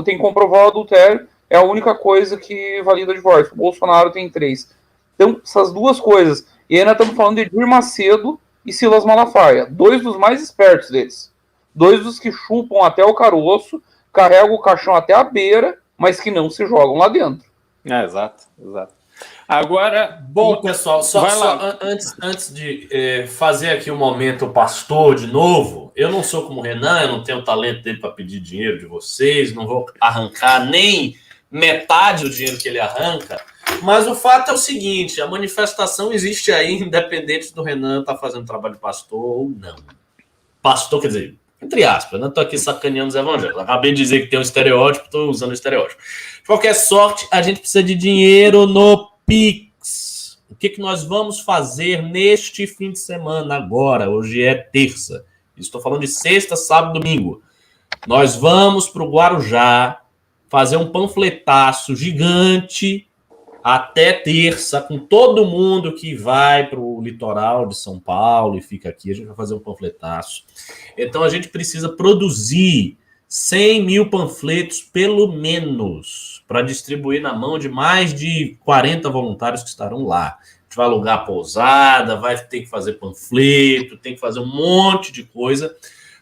Speaker 3: tem que comprovar o adultério, é a única coisa que valida o divórcio. O Bolsonaro tem 3. Então, essas duas coisas. E ainda estamos falando de Edir Macedo e Silas Malafaia, 2 dos mais espertos deles. 2 dos que chupam até o caroço, carregam o caixão até a beira, mas que não se jogam lá dentro.
Speaker 1: Exato. Agora,
Speaker 4: bom, pessoal, só antes de fazer aqui o momento pastor de novo, eu não sou como o Renan, eu não tenho o talento dele para pedir dinheiro de vocês, não vou arrancar nem metade do dinheiro que ele arranca, mas o fato é o seguinte, a manifestação existe aí, independente do Renan estar fazendo trabalho de pastor ou não. Pastor, quer dizer, entre aspas, não estou aqui sacaneando os evangélicos, acabei de dizer que tem um estereótipo, estou usando o estereótipo. De qualquer sorte, a gente precisa de dinheiro no Pix. O que nós vamos fazer neste fim de semana agora? Hoje é terça. Estou falando de sexta, sábado, domingo. Nós vamos para o Guarujá fazer um panfletaço gigante até terça, com todo mundo que vai para o litoral de São Paulo e fica aqui. A gente vai fazer um panfletaço. Então, a gente precisa produzir 100 mil panfletos, pelo menos, para distribuir na mão de mais de 40 voluntários que estarão lá. A gente vai alugar pousada, vai ter que fazer panfleto, tem que fazer um monte de coisa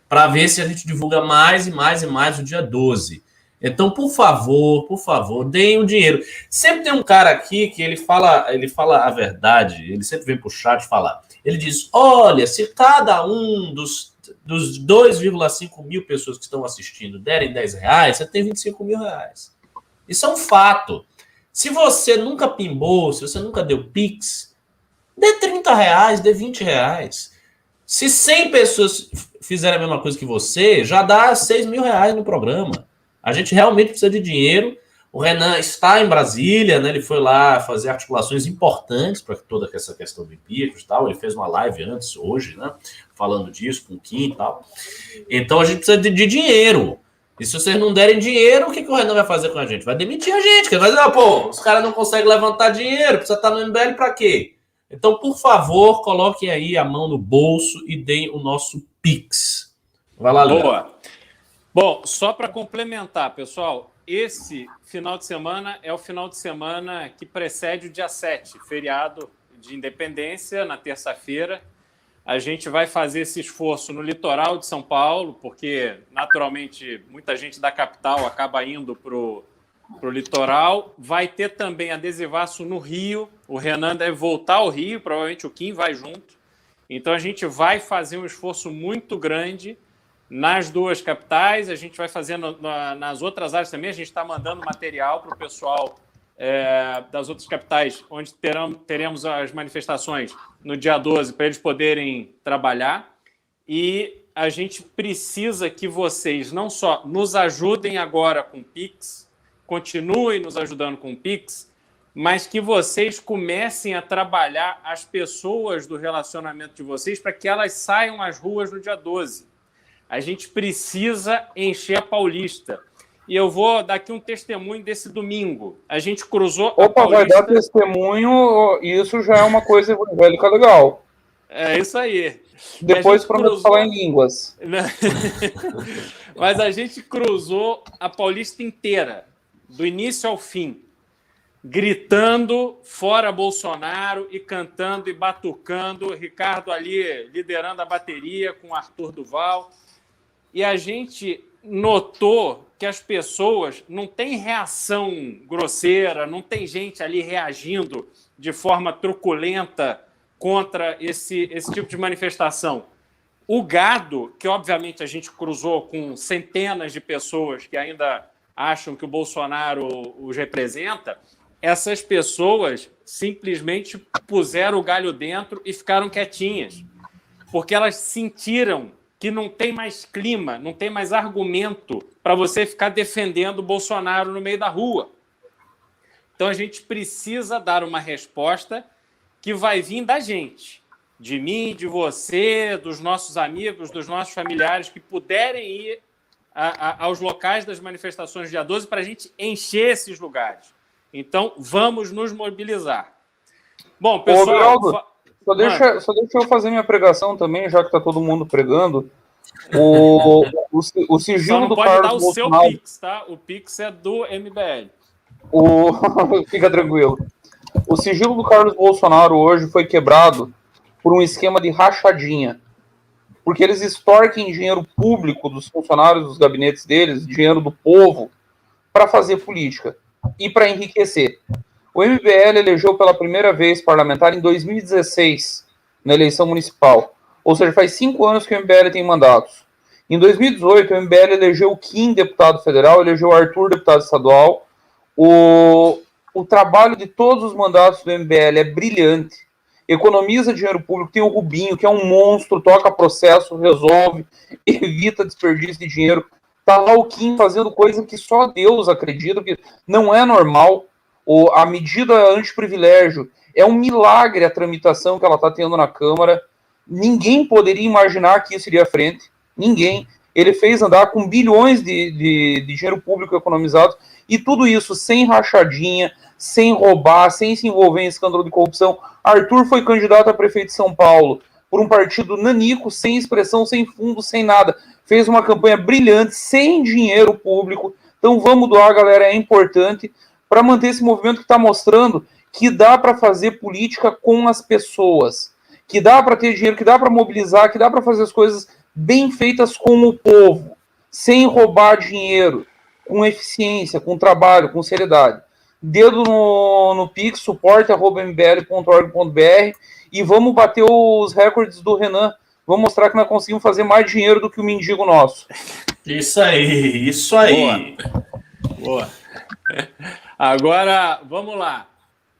Speaker 4: para ver se a gente divulga mais e mais e mais o dia 12. Então, por favor, deem o dinheiro. Sempre tem um cara aqui que ele fala a verdade, ele sempre vem pro chat falar. Ele diz, olha, se cada um dos 2,5 mil pessoas que estão assistindo derem R$10, você tem 25 mil reais. Isso é um fato. Se você nunca pimbou, se você nunca deu Pix, dê R$30, dê R$20. Se 100 pessoas fizerem a mesma coisa que você, já dá 6 mil reais no programa. A gente realmente precisa de dinheiro. O Renan está em Brasília, né? Ele foi lá fazer articulações importantes para toda essa questão do impeachment e tal. Ele fez uma live antes, hoje, né? Falando disso com o Kim e tal. Então a gente precisa de dinheiro. E se vocês não derem dinheiro, o que o Renan vai fazer com a gente? Vai demitir a gente. Vai dizer, os caras não conseguem levantar dinheiro, precisa estar no MBL para quê? Então, por favor, coloquem aí a mão no bolso e deem o nosso Pix. Vai lá, Léo.
Speaker 1: Boa. Bom, só para complementar, pessoal, esse final de semana é o final de semana que precede o dia 7, feriado de independência, na terça-feira. A gente vai fazer esse esforço no litoral de São Paulo, porque, naturalmente, muita gente da capital acaba indo para o litoral. Vai ter também adesivaço no Rio. O Renan deve voltar ao Rio, provavelmente o Kim vai junto. Então, a gente vai fazer um esforço muito grande nas duas capitais. A gente vai fazendo nas outras áreas também. A gente está mandando material para o pessoal das outras capitais, onde teremos as manifestações no dia 12, para eles poderem trabalhar. E a gente precisa que vocês não só nos ajudem agora com o Pix, continuem nos ajudando com o Pix, mas que vocês comecem a trabalhar as pessoas do relacionamento de vocês para que elas saiam às ruas no dia 12. A gente precisa encher a Paulista. E eu vou dar aqui um testemunho desse domingo. A gente cruzou a Paulista...
Speaker 3: vai dar testemunho, isso já é uma coisa evangélica legal.
Speaker 1: É isso aí.
Speaker 3: Depois prometo falar em línguas.
Speaker 1: Mas a gente cruzou a Paulista inteira, do início ao fim, gritando fora Bolsonaro e cantando e batucando, Ricardo ali liderando a bateria com Arthur Duval. E a gente notou que as pessoas não têm reação grosseira, não tem gente ali reagindo de forma truculenta contra esse tipo de manifestação. O gado, que obviamente a gente cruzou com centenas de pessoas que ainda acham que o Bolsonaro os representa, essas pessoas simplesmente puseram o galho dentro e ficaram quietinhas, porque elas sentiram que não tem mais clima, não tem mais argumento para você ficar defendendo o Bolsonaro no meio da rua. Então a gente precisa dar uma resposta que vai vir da gente, de mim, de você, dos nossos amigos, dos nossos familiares que puderem ir aos locais das manifestações dia 12 para a gente encher esses lugares. Então, vamos nos mobilizar. Bom, pessoal...
Speaker 3: Ô, Beraldo, só deixa eu fazer minha pregação também, já que está todo mundo pregando. O sigilo do Carlos Bolsonaro... Só não pode dar o seu Pix,
Speaker 1: tá? O Pix é do MBL.
Speaker 3: Fica tranquilo. O sigilo do Carlos Bolsonaro hoje foi quebrado por um esquema de rachadinha. Porque eles extorquem dinheiro público dos funcionários dos gabinetes deles, dinheiro do povo, para fazer política e para enriquecer. O MBL elegeu pela primeira vez parlamentar em 2016, na eleição municipal. Ou seja, faz 5 anos que o MBL tem mandatos. Em 2018, o MBL elegeu o Kim deputado federal, elegeu o Arthur deputado estadual. O trabalho de todos os mandatos do MBL é brilhante. Economiza dinheiro público, tem o Rubinho, que é um monstro, toca processo, resolve, evita desperdício de dinheiro. Tá lá o Kim fazendo coisa que só Deus acredita, que não é normal. A medida antiprivilégio é um milagre a tramitação que ela está tendo na Câmara. Ninguém poderia imaginar que isso iria à frente. Ninguém. Ele fez andar com bilhões de dinheiro público economizado, e tudo isso sem rachadinha, sem roubar, sem se envolver em escândalo de corrupção. Arthur foi candidato a prefeito de São Paulo por um partido nanico, sem expressão, sem fundo, sem nada. Fez uma campanha brilhante, sem dinheiro público. Então vamos doar, galera, é importante para manter esse movimento que está mostrando que dá para fazer política com as pessoas, que dá para ter dinheiro, que dá para mobilizar, que dá para fazer as coisas bem feitas com o povo, sem roubar dinheiro, com eficiência, com trabalho, com seriedade. Dedo no Pix, suporte@mbl.org.br, e vamos bater os recordes do Renan. Vamos mostrar que nós conseguimos fazer mais dinheiro do que o mendigo nosso.
Speaker 4: Isso aí, isso aí.
Speaker 1: Boa. Agora, vamos lá.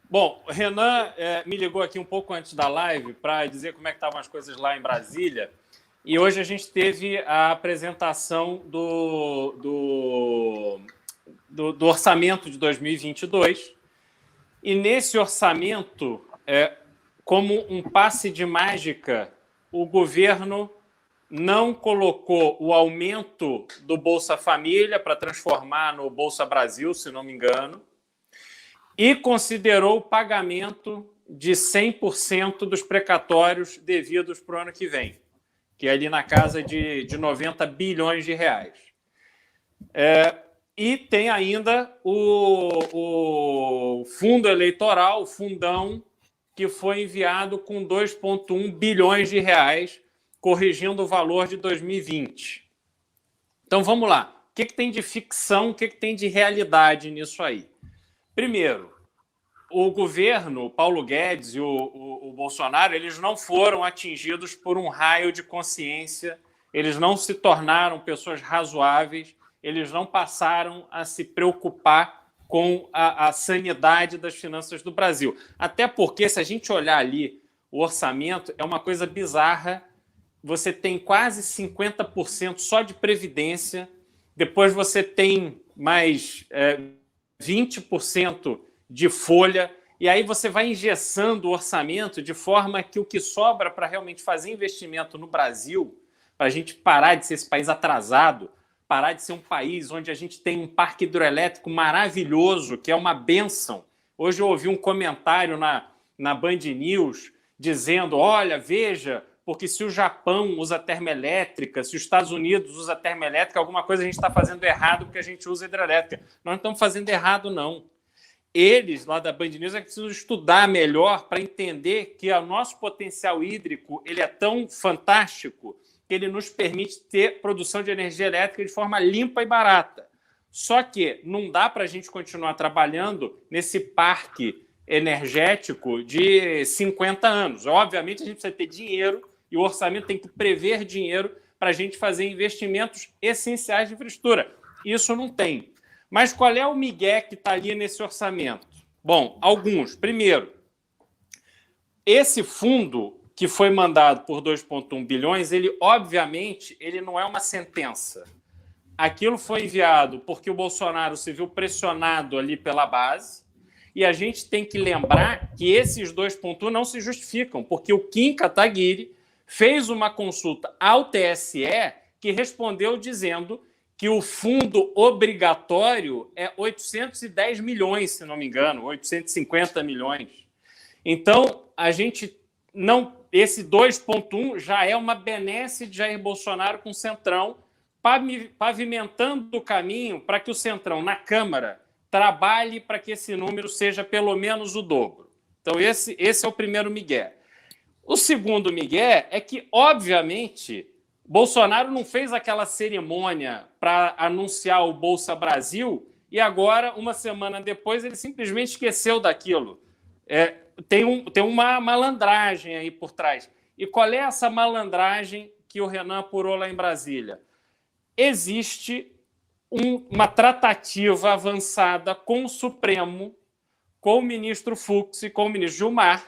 Speaker 1: Bom, o Renan me ligou aqui um pouco antes da live para dizer como é que estavam as coisas lá em Brasília. E hoje a gente teve a apresentação do orçamento de 2022. E nesse orçamento, como um passe de mágica, o governo não colocou o aumento do Bolsa Família para transformar no Bolsa Brasil, se não me engano, e considerou o pagamento de 100% dos precatórios devidos para o ano que vem, que é ali na casa de 90 bilhões de reais. E tem ainda o fundo eleitoral, o fundão, que foi enviado com 2,1 bilhões de reais, corrigindo o valor de 2020. Então, vamos lá. O que tem de ficção, o que tem de realidade nisso aí? Primeiro, o governo, o Paulo Guedes e o Bolsonaro, eles não foram atingidos por um raio de consciência, eles não se tornaram pessoas razoáveis, eles não passaram a se preocupar com a sanidade das finanças do Brasil. Até porque, se a gente olhar ali, o orçamento é uma coisa bizarra. Você tem quase 50% só de previdência, depois você tem mais 20% de folha, e aí você vai engessando o orçamento de forma que o que sobra para realmente fazer investimento no Brasil, para a gente parar de ser esse país atrasado, parar de ser um país onde a gente tem um parque hidroelétrico maravilhoso, que é uma bênção. Hoje eu ouvi um comentário na Band News dizendo, olha, veja, porque se o Japão usa termoelétrica, se os Estados Unidos usa termoelétrica, alguma coisa a gente está fazendo errado porque a gente usa hidrelétrica. Nós não estamos fazendo errado, não. Eles, lá da Band News, precisam estudar melhor para entender que o nosso potencial hídrico ele é tão fantástico que ele nos permite ter produção de energia elétrica de forma limpa e barata. Só que não dá para a gente continuar trabalhando nesse parque energético de 50 anos. Obviamente, a gente precisa ter dinheiro e o orçamento tem que prever dinheiro para a gente fazer investimentos essenciais de infraestrutura. Isso não tem. Mas qual é o migué que está ali nesse orçamento? Bom, alguns. Primeiro, esse fundo que foi mandado por 2,1 bilhões, ele, obviamente, ele não é uma sentença. Aquilo foi enviado porque o Bolsonaro se viu pressionado ali pela base, e a gente tem que lembrar que esses 2,1 não se justificam, porque o Kim Kataguiri fez uma consulta ao TSE que respondeu dizendo que o fundo obrigatório é 810 milhões, se não me engano, 850 milhões. Então, a gente não... Esse 2,1 já é uma benesse de Jair Bolsonaro com o Centrão, pavimentando o caminho para que o Centrão, na Câmara, trabalhe para que esse número seja pelo menos o dobro. Então, esse é o primeiro migué. O segundo migué é que, obviamente, Bolsonaro não fez aquela cerimônia para anunciar o Bolsa Brasil e agora, uma semana depois, ele simplesmente esqueceu daquilo. Tem uma malandragem aí por trás. E qual é essa malandragem que o Renan apurou lá em Brasília? Existe uma tratativa avançada com o Supremo, com o ministro Fux e com o ministro Gilmar,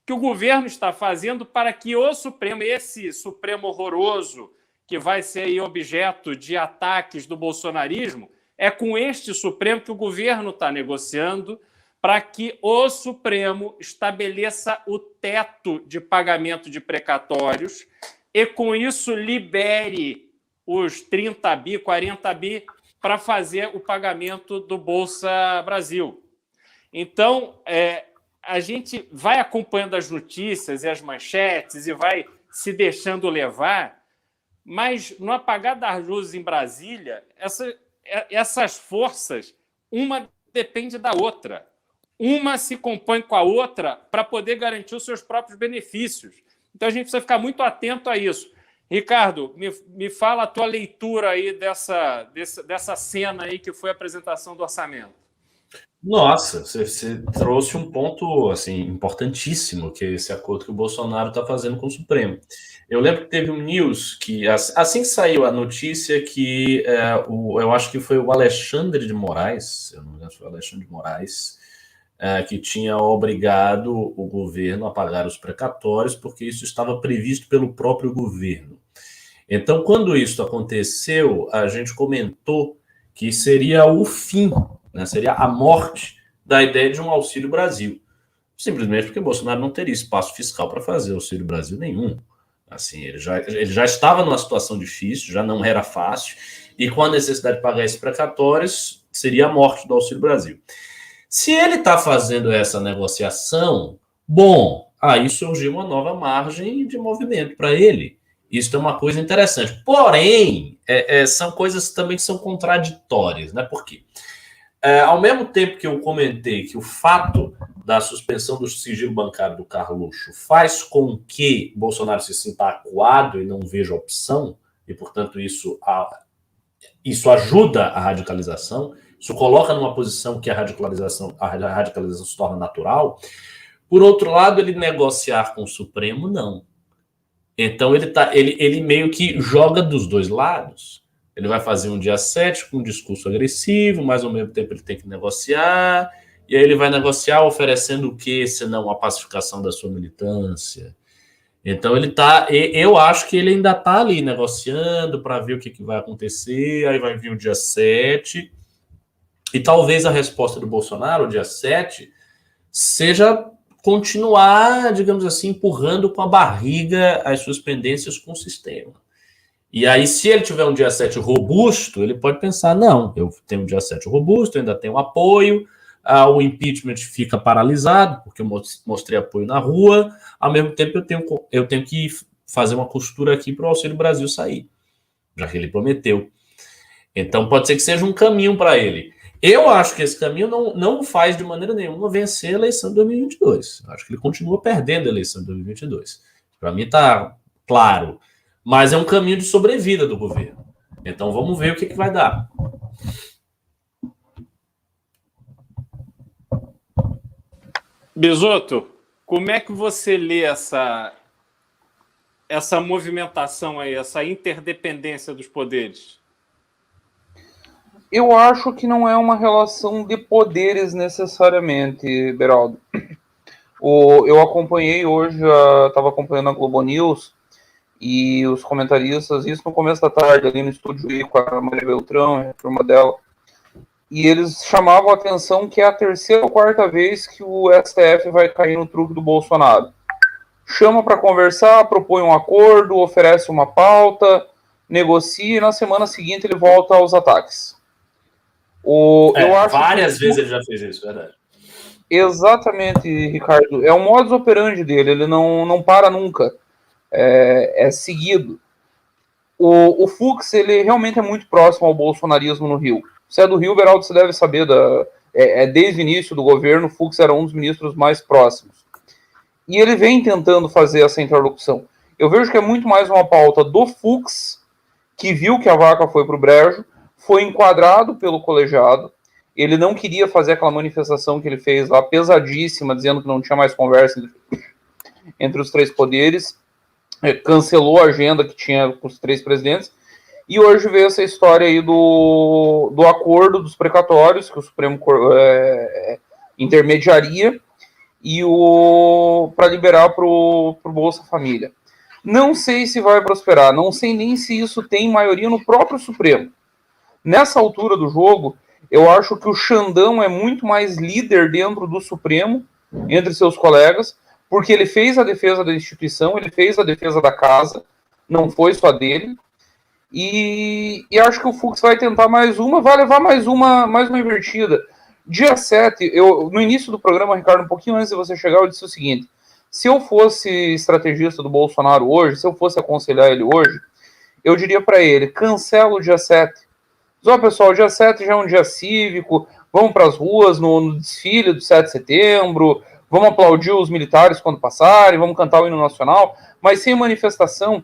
Speaker 1: que o governo está fazendo para que o Supremo, esse Supremo horroroso, que vai ser aí objeto de ataques do bolsonarismo, é com este Supremo que o governo está negociando para que o Supremo estabeleça o teto de pagamento de precatórios e, com isso, libere os 30 bi, 40 bi para fazer o pagamento do Bolsa Brasil. Então, a gente vai acompanhando as notícias e as manchetes e vai se deixando levar, mas no apagar das luzes em Brasília, essas forças, uma depende da outra. Uma se compõe com a outra para poder garantir os seus próprios benefícios. Então, a gente precisa ficar muito atento a isso. Ricardo, me fala a tua leitura aí dessa cena aí que foi a apresentação do orçamento.
Speaker 4: Nossa, você trouxe um ponto assim importantíssimo, que é esse acordo que o Bolsonaro está fazendo com o Supremo. Eu lembro que teve um news que, assim que saiu a notícia que eu acho que foi o Alexandre de Moraes, eu não me lembro se foi o Alexandre de Moraes, que tinha obrigado o governo a pagar os precatórios, porque isso estava previsto pelo próprio governo. Então, quando isso aconteceu, a gente comentou que seria o fim, né, seria a morte da ideia de um Auxílio Brasil. Simplesmente porque Bolsonaro não teria espaço fiscal para fazer Auxílio Brasil nenhum. Assim, ele já estava numa situação difícil, já não era fácil, e com a necessidade de pagar esses precatórios, seria a morte do Auxílio Brasil. Se ele está fazendo essa negociação, bom, aí surgiu uma nova margem de movimento para ele. Isso é uma coisa interessante. Porém, são coisas também que são contraditórias, né? Por quê? Ao mesmo tempo que eu comentei que o fato da suspensão do sigilo bancário do Carluxo faz com que Bolsonaro se sinta acuado e não veja opção, e, portanto, isso ajuda a radicalização, isso coloca numa posição que a radicalização se torna natural. Por outro lado, ele negociar com o Supremo, não. Então, ele meio que joga dos dois lados. Ele vai fazer um dia 7 com um discurso agressivo, mas ao mesmo tempo ele tem que negociar, e aí ele vai negociar oferecendo o quê, senão a pacificação da sua militância. Então eu acho que ele ainda está ali negociando para ver o que vai acontecer, aí vai vir o dia 7, e talvez a resposta do Bolsonaro, o dia 7, seja continuar, digamos assim, empurrando com a barriga as suas pendências com o sistema. E aí, se ele tiver um dia 7 robusto, ele pode pensar, não, eu tenho um dia 7 robusto, eu ainda tenho apoio, o impeachment fica paralisado, porque eu mostrei apoio na rua, ao mesmo tempo eu tenho que fazer uma costura aqui para o Auxílio Brasil sair, já que ele prometeu. Então, pode ser que seja um caminho para ele. Eu acho que esse caminho não faz de maneira nenhuma vencer a eleição de 2022. Acho que ele continua perdendo a eleição de 2022. Para mim está claro. Mas é um caminho de sobrevida do governo. Então vamos ver o que vai dar.
Speaker 1: Bisotto, como é que você lê essa movimentação aí, essa interdependência dos poderes?
Speaker 3: Eu acho que não é uma relação de poderes necessariamente, Beraldo. Eu acompanhei hoje, estava acompanhando a Globo News e os comentaristas, isso no começo da tarde, ali no estúdio I com a Maria Beltrão, a turma dela, e eles chamavam a atenção que é a terceira ou quarta vez que o STF vai cair no truque do Bolsonaro. Chama para conversar, propõe um acordo, oferece uma pauta, negocia e na semana seguinte ele volta aos ataques.
Speaker 4: Eu acho várias vezes ele já fez isso, verdade.
Speaker 3: Exatamente, Ricardo. É o modus operandi dele, ele não para nunca. É seguido. O Fux, ele realmente é muito próximo ao bolsonarismo no Rio. Se é do Rio, Beraldo, você deve saber, desde o início do governo, o Fux era um dos ministros mais próximos. E ele vem tentando fazer essa interlocução. Eu vejo que é muito mais uma pauta do Fux, que viu que a vaca foi para o brejo, foi enquadrado pelo colegiado, ele não queria fazer aquela manifestação que ele fez lá, pesadíssima, dizendo que não tinha mais conversa entre os três poderes, cancelou a agenda que tinha com os três presidentes, e hoje veio essa história aí do acordo dos precatórios, que o Supremo intermediaria, e para liberar para o Bolsa Família. Não sei se vai prosperar, não sei nem se isso tem maioria no próprio Supremo. Nessa altura do jogo, eu acho que o Xandão é muito mais líder dentro do Supremo, entre seus colegas, porque ele fez a defesa da instituição, ele fez a defesa da casa, não foi só dele, e acho que o Fux vai tentar mais uma, vai levar mais uma invertida. Dia 7, no início do programa, Ricardo, um pouquinho antes de você chegar, eu disse o seguinte: se eu fosse estrategista do Bolsonaro hoje, se eu fosse aconselhar ele hoje, eu diria para ele, cancela o dia 7. Ó, pessoal, o dia 7 já é um dia cívico, vamos para as ruas no desfile do 7 de setembro, vamos aplaudir os militares quando passarem, vamos cantar o hino nacional, mas sem manifestação,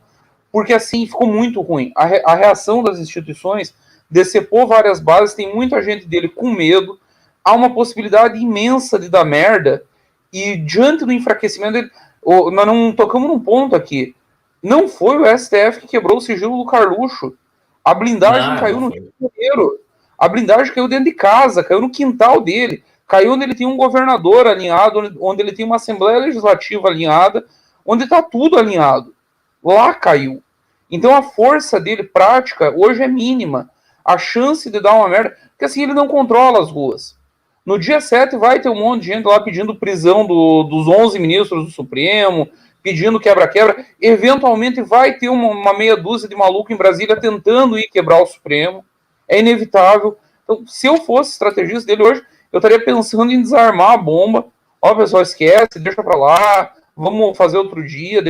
Speaker 3: porque assim ficou muito ruim. A reação das instituições decepou várias bases, tem muita gente dele com medo, há uma possibilidade imensa de dar merda, e diante do enfraquecimento dele, nós não tocamos num ponto aqui, não foi o STF que quebrou o sigilo do Carluxo. A blindagem caiu no Rio de Janeiro. A blindagem caiu dentro de casa, caiu no quintal dele, caiu onde ele tem um governador alinhado, onde ele tem uma Assembleia Legislativa alinhada, onde está tudo alinhado. Lá caiu. Então a força dele prática hoje é mínima. A chance de dar uma merda, porque assim ele não controla as ruas. No dia 7 vai ter um monte de gente lá pedindo prisão dos 11 ministros do Supremo, pedindo quebra-quebra, eventualmente vai ter uma meia dúzia de maluco em Brasília tentando ir quebrar o Supremo, é inevitável. Então, se eu fosse estrategista dele hoje, eu estaria pensando em desarmar a bomba. Ó, pessoal, esquece, deixa pra lá, vamos fazer outro dia,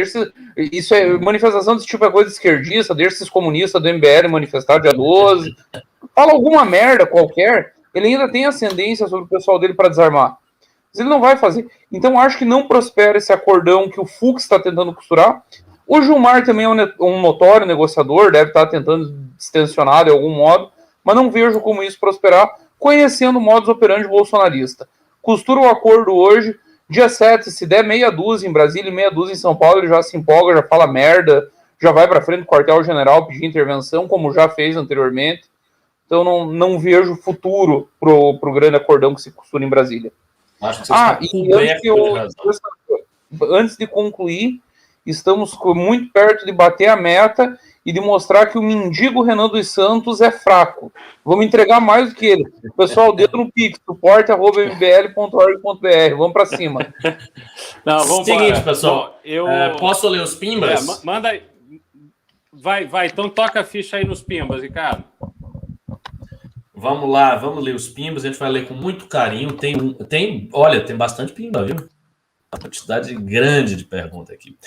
Speaker 3: isso é manifestação desse tipo, é coisa esquerdista, deixa esses comunistas do MBL manifestar dia 12, fala alguma merda qualquer, ele ainda tem ascendência sobre o pessoal dele para desarmar. Mas ele não vai fazer. Então acho que não prospera esse acordão que o Fux está tentando costurar. O Gilmar também é um notório negociador, deve estar tentando distensionar de algum modo, mas não vejo como isso prosperar, conhecendo o modus operandi bolsonarista. Costura o acordo hoje, dia 7, se der meia dúzia em Brasília e meia dúzia em São Paulo, ele já se empolga, já fala merda, já vai para frente do quartel-general pedir intervenção, como já fez anteriormente. Então não vejo futuro pro grande acordão que se costura em Brasília.
Speaker 4: Acho que vocês
Speaker 3: antes de concluir, estamos muito perto de bater a meta e de mostrar que o mendigo Renan dos Santos é fraco. Vamos entregar mais do que ele. Pessoal, dedo no Pix, suporte@mbl.org.br. Vamos para cima.
Speaker 4: Não, vamos seguinte, pessoal. Posso ler os pimbas?
Speaker 1: Manda aí. Vai. Então toca a ficha aí nos pimbas, Ricardo.
Speaker 4: Vamos lá, vamos ler os pimbas. A gente vai ler com muito carinho. Olha, tem bastante pimba, viu? Uma quantidade grande de perguntas aqui.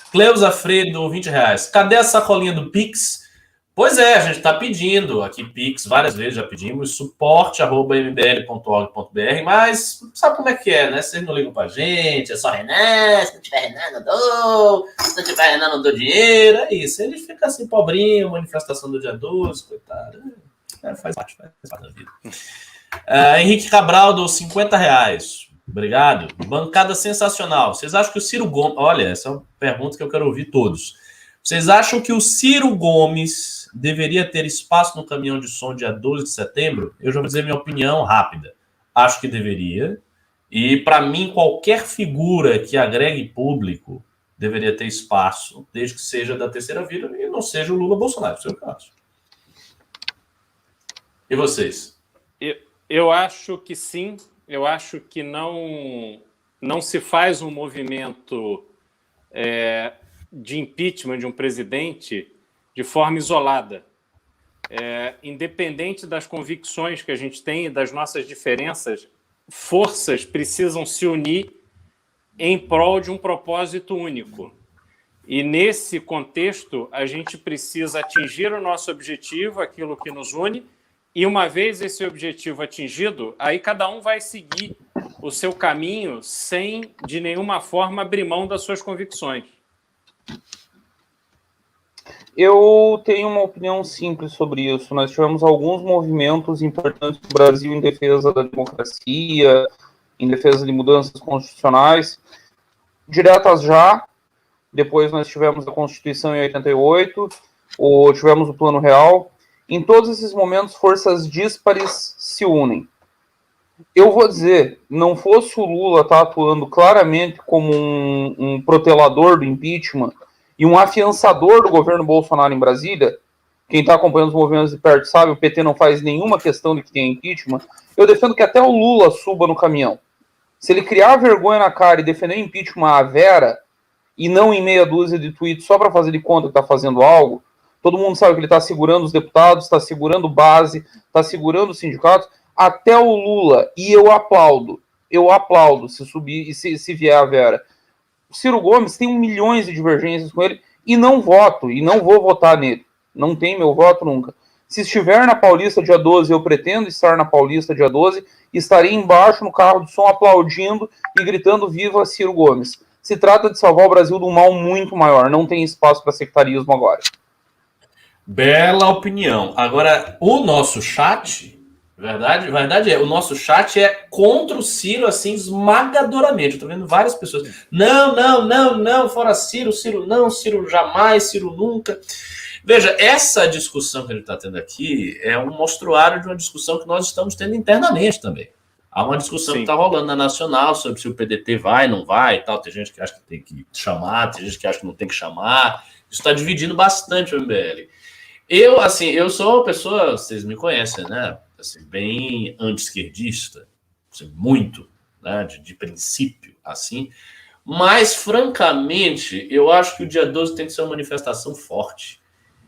Speaker 4: Cleusa Fredo, R$20. Cadê a sacolinha do Pix? Pois é, a gente está pedindo aqui Pix, várias vezes já pedimos, suporte@mbl.org.br, mas sabe como é que é, né? Vocês não ligam pra gente, é só Renan, se não tiver Renan, não dou, se não tiver Renan, não dou dinheiro, é isso. Ele fica assim, pobrinho, manifestação do dia 12, coitado. Faz parte da vida. Henrique Cabral, dou R$50. Obrigado. Bancada sensacional. Vocês acham que o Ciro Gomes... Olha, essa é uma pergunta que eu quero ouvir todos. Vocês acham que o Ciro Gomes deveria ter espaço no caminhão de som dia 12 de setembro? Eu já vou dizer minha opinião rápida. Acho que deveria. E, para mim, qualquer figura que agregue público deveria ter espaço, desde que seja da terceira via e não seja o Lula Bolsonaro, no seu caso. E vocês?
Speaker 1: Eu acho que sim. Eu acho que não se faz um movimento de impeachment de um presidente de forma isolada. Independente das convicções que a gente tem e das nossas diferenças, forças precisam se unir em prol de um propósito único. E, nesse contexto, a gente precisa atingir o nosso objetivo, aquilo que nos une, e, uma vez esse objetivo atingido, aí cada um vai seguir o seu caminho sem, de nenhuma forma, abrir mão das suas convicções.
Speaker 3: Eu tenho uma opinião simples sobre isso. Nós tivemos alguns movimentos importantes no Brasil em defesa da democracia, em defesa de mudanças constitucionais, diretas já. Depois nós tivemos a Constituição em 88, tivemos o Plano Real. Em todos esses momentos, forças díspares se unem. Eu vou dizer, não fosse o Lula estar atuando claramente como um protelador do impeachment e um afiançador do governo Bolsonaro em Brasília, quem está acompanhando os movimentos de perto sabe, o PT não faz nenhuma questão de que tenha impeachment, eu defendo que até o Lula suba no caminhão. Se ele criar vergonha na cara e defender impeachment à vera, e não em meia dúzia de tweets só para fazer de conta que está fazendo algo, todo mundo sabe que ele está segurando os deputados, está segurando base, está segurando os sindicatos, até o Lula, e eu aplaudo se subir e se vier a vera. O Ciro Gomes tem milhões de divergências com ele e não voto, e não vou votar nele. Não tem meu voto nunca. Se estiver na Paulista dia 12, eu pretendo estar na Paulista dia 12, estarei embaixo no carro de som aplaudindo e gritando viva Ciro Gomes. Se trata de salvar o Brasil de um mal muito maior, não tem espaço para sectarismo agora.
Speaker 4: Bela opinião. Agora, o nosso chat, verdade é, o nosso chat é contra o Ciro, assim, esmagadoramente. Eu tô vendo várias pessoas. Não, fora Ciro não, Ciro jamais, Ciro nunca. Veja, essa discussão que ele está tendo aqui é um mostruário de uma discussão que nós estamos tendo internamente também. Há uma discussão que está rolando na Nacional sobre se o PDT vai, não vai e tal. Tem gente que acha que tem que chamar, tem gente que acha que não tem que chamar. Isso está dividindo bastante o MBL. Eu sou uma pessoa, vocês me conhecem, né? Assim, bem anti-esquerdista, assim, muito, né? De princípio, assim. Mas, francamente, eu acho que o dia 12 tem que ser uma manifestação forte.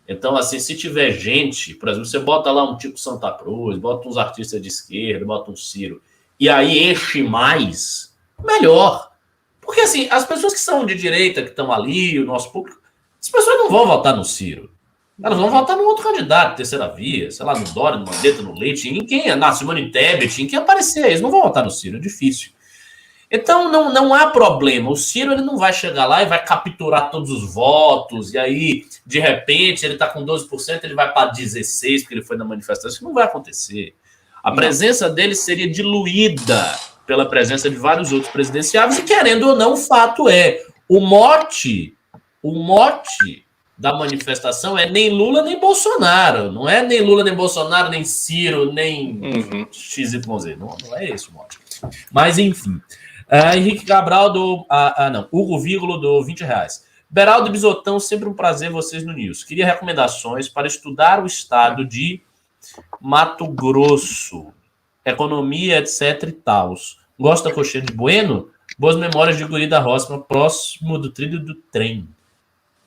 Speaker 4: Então, assim, se tiver gente, por exemplo, você bota lá um tipo Santa Cruz, bota uns artistas de esquerda, bota um Ciro, e aí enche mais, melhor. Porque, assim, as pessoas que são de direita, que estão ali, o nosso público, as pessoas não vão votar no Ciro. Elas vão votar no outro candidato, terceira via, sei lá, no Dória, no Mandetta, no Leite, em quem, na Simone Tebet, em quem aparecer. Eles não vão votar no Ciro, é difícil. Então, não há problema. O Ciro ele não vai chegar lá e vai capturar todos os votos, e aí, de repente, ele está com 12%, ele vai para 16%, porque ele foi na manifestação. Isso não vai acontecer. A presença dele seria diluída pela presença de vários outros presidenciáveis, e querendo ou não, o fato é, o mote da manifestação é nem Lula nem Bolsonaro. Não é nem Lula nem Bolsonaro, nem Ciro, nem XYZ. Não é esse o mote. Mas, enfim. Henrique Cabral do... Hugo Vígulo do R$20. Beraldo e Bisotão, sempre um prazer vocês no News. Queria recomendações para estudar o estado de Mato Grosso. Economia, etc e tal. Gosta da coxinha de Bueno? Boas memórias de Guri da Roça, próximo do trilho do trem.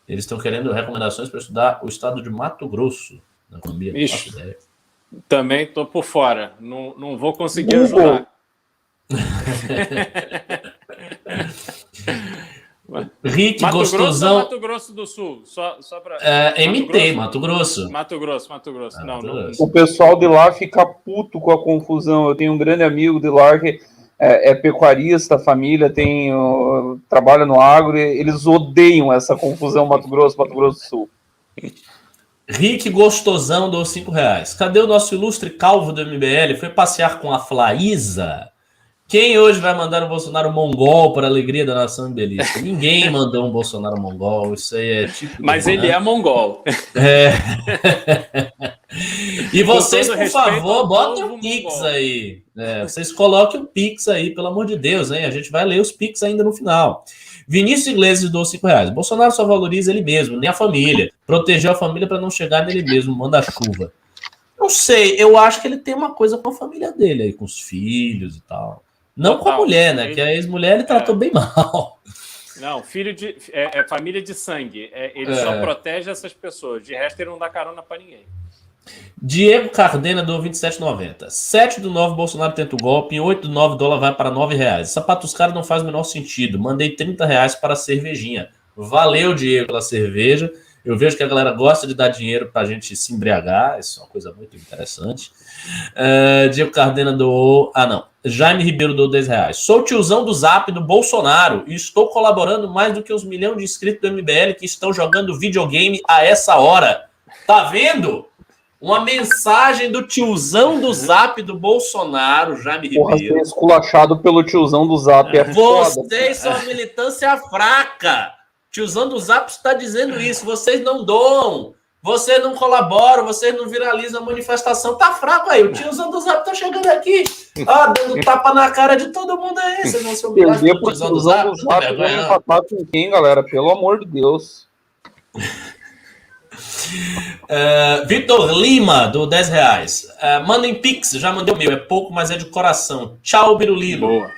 Speaker 4: Eles estão querendo recomendações para estudar o estado de Mato Grosso. Na economia.
Speaker 1: Também estou por fora. Não vou conseguir ajudar.
Speaker 4: Rick
Speaker 1: Mato
Speaker 4: Gostosão.
Speaker 1: Grosso, Mato Grosso do Sul, só para.
Speaker 4: Mato Grosso.
Speaker 1: Mato Grosso. Não.
Speaker 3: O pessoal de lá fica puto com a confusão. Eu tenho um grande amigo de lá que é pecuarista, a família trabalha no agro, e eles odeiam essa confusão Mato Grosso do Sul.
Speaker 4: Rick Gostosão do R$5. Cadê o nosso ilustre calvo do MBL? Foi passear com a Flaísa? Quem hoje vai mandar um Bolsonaro mongol para a alegria da nação embelista? Ninguém mandou um Bolsonaro mongol, isso aí é tipo...
Speaker 1: Mas ele é mongol.
Speaker 4: É. E vocês,
Speaker 1: Com todo
Speaker 4: por
Speaker 1: respeito
Speaker 4: favor,
Speaker 1: ao
Speaker 4: botem
Speaker 1: povo
Speaker 4: o Pix
Speaker 1: mongol.
Speaker 4: aí. Vocês coloquem o Pix aí, pelo amor de Deus, hein? A gente vai ler os Pix ainda no final. Vinícius Iglesias doou R$5. Bolsonaro só valoriza ele mesmo, nem a família. Protegeu a família para não chegar nele mesmo, manda chuva. Não sei, eu acho que ele tem uma coisa com a família dele aí, com os filhos e tal. Não com a mulher, né? Que a ex-mulher ele tratou bem mal.
Speaker 1: Não, filho de... É família de sangue. Ele só protege essas pessoas. De resto, ele não dá carona pra ninguém.
Speaker 4: Diego Cardena doou R$27,90. 7/9, Bolsonaro tenta o golpe. Em 8/9, dólar vai para R$9. Sapatos caros não faz o menor sentido. Mandei R$30 para a cervejinha. Valeu, Diego, pela cerveja. Eu vejo que a galera gosta de dar dinheiro pra gente se embriagar. Isso é uma coisa muito interessante. Diego Cardena doou... Jaime Ribeiro doou R$10. Sou tiozão do Zap do Bolsonaro e estou colaborando mais do que os milhões de inscritos do MBL que estão jogando videogame a essa hora. Tá vendo? Uma mensagem do tiozão do Zap do Bolsonaro, Jaime Ribeiro.
Speaker 3: Ser esculachado pelo tiozão do Zap é foda.
Speaker 4: Vocês são a militância fraca. Tiozão do Zap está dizendo isso. Vocês não doam. Vocês não colaboram. Vocês não viralizam a manifestação. Tá fraco aí. O tiozão do Zap tá chegando aqui. Dando tapa na cara de todo mundo aí. Vocês não se humilham pro tiozão do Zap.
Speaker 3: Vai empatar com quem, galera? Pelo amor de Deus.
Speaker 4: Vitor Lima, do R$10. Mandem Pix. Já mandei o meu. É pouco, mas é de coração. Tchau, Birulilo.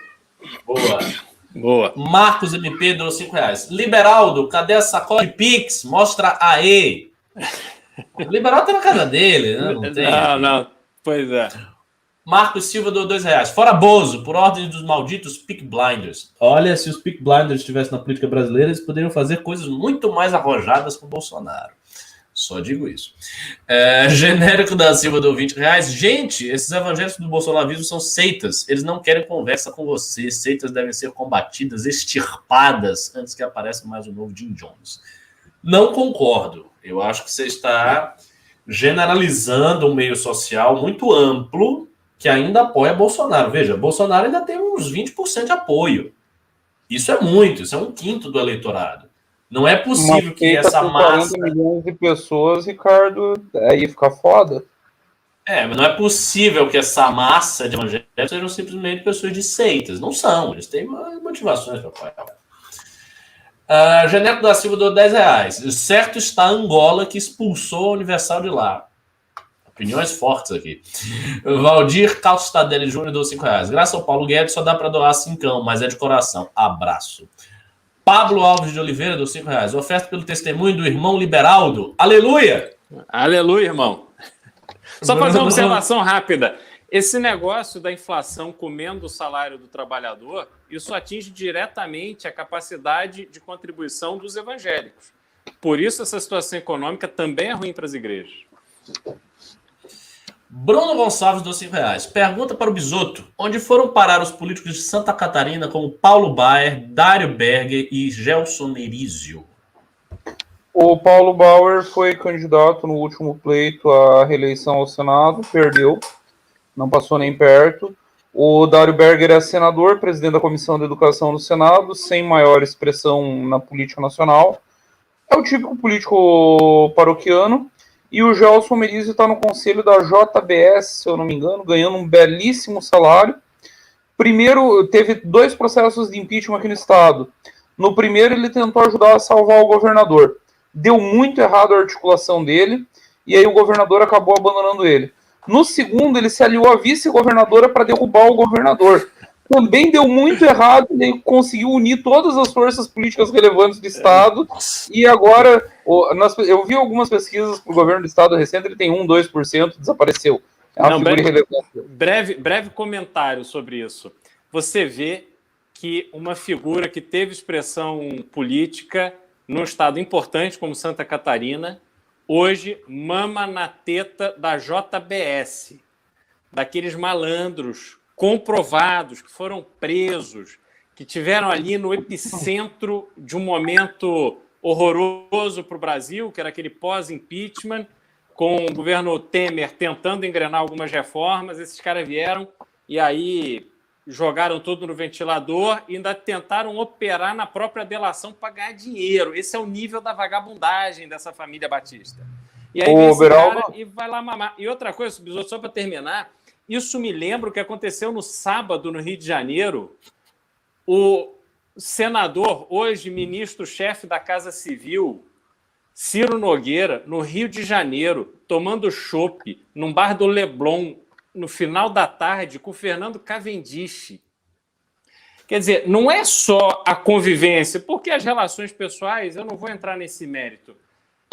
Speaker 4: Boa. Marcos MP deu R$5. Liberaldo, cadê a sacola de Pix? Mostra aí. O Liberaldo tá na casa dele, né? Não tem.
Speaker 1: Não. Pois é.
Speaker 4: Marcos Silva deu R$2. Fora Bozo, por ordem dos malditos Peaky Blinders. Olha, se os Peaky Blinders estivessem na política brasileira, eles poderiam fazer coisas muito mais arrojadas com o Bolsonaro. Só digo isso. Genérico da Silva deu R$20. Gente, esses evangélicos do bolsonarismo são seitas. Eles não querem conversa com você. Seitas devem ser combatidas, extirpadas, antes que apareça mais um novo Jim Jones. Não concordo. Eu acho que você está generalizando um meio social muito amplo que ainda apoia Bolsonaro. Veja, Bolsonaro ainda tem uns 20% de apoio. Isso é muito. Isso é 1/5 do eleitorado. Não é possível que essa massa...
Speaker 3: 40 milhões de pessoas, Ricardo, aí fica foda.
Speaker 4: Mas não é possível que essa massa de evangélicos sejam simplesmente pessoas de seitas. Não são. Eles têm motivações para apoiar. Genérico da Silva deu R$10. Certo está Angola, que expulsou a Universal de lá. Opiniões fortes aqui. Valdir Calstadelli Júnior deu R$5. Graças ao Paulo Guedes, só dá para doar 5, mas é de coração. Abraço. Pablo Alves de Oliveira deu R$5. Oferta pelo testemunho do irmão Liberaldo. Aleluia!
Speaker 1: Aleluia, irmão. Só fazer uma observação rápida. Esse negócio da inflação comendo o salário do trabalhador, isso atinge diretamente a capacidade de contribuição dos evangélicos. Por isso, essa situação econômica também é ruim para as igrejas.
Speaker 4: Bruno Gonçalves deu R$5. Pergunta para o Bisotto. Onde foram parar os políticos de Santa Catarina como Paulo Baier, Dário Berger e Gelson Erizio?
Speaker 3: O Paulo Bauer foi candidato no último pleito à reeleição ao Senado, perdeu, não passou nem perto. O Dário Berger é senador, presidente da Comissão de Educação do Senado, sem maior expressão na política nacional. É o típico político paroquiano. E o Gelson Merizio está no conselho da JBS, se eu não me engano, ganhando um belíssimo salário. Primeiro, teve 2 processos de impeachment aqui no estado. No primeiro, ele tentou ajudar a salvar o governador. Deu muito errado a articulação dele, e aí o governador acabou abandonando ele. No segundo, ele se aliou à vice-governadora para derrubar o governador. Também deu muito errado, ele conseguiu unir todas as forças políticas relevantes do estado, e agora, eu vi algumas pesquisas para o governo do estado recente, ele tem 2%, desapareceu. É uma figura irrelevante.
Speaker 1: Breve comentário sobre isso. Você vê que uma figura que teve expressão política num estado importante como Santa Catarina, hoje mama na teta da JBS, daqueles malandros comprovados, que foram presos, que tiveram ali no epicentro de um momento horroroso para o Brasil, que era aquele pós-impeachment, com o governo Temer tentando engrenar algumas reformas. Esses caras vieram e aí jogaram tudo no ventilador e ainda tentaram operar na própria delação para ganhar dinheiro. Esse é o nível da vagabundagem dessa família Batista. E aí vem esse cara e vai lá mamar. E outra coisa, só para terminar, isso me lembra o que aconteceu no sábado no Rio de Janeiro. O senador, hoje ministro-chefe da Casa Civil, Ciro Nogueira, no Rio de Janeiro, tomando chopp num bar do Leblon, no final da tarde, com o Fernando Cavendish. Quer dizer, não é só a convivência, porque as relações pessoais, eu não vou entrar nesse mérito,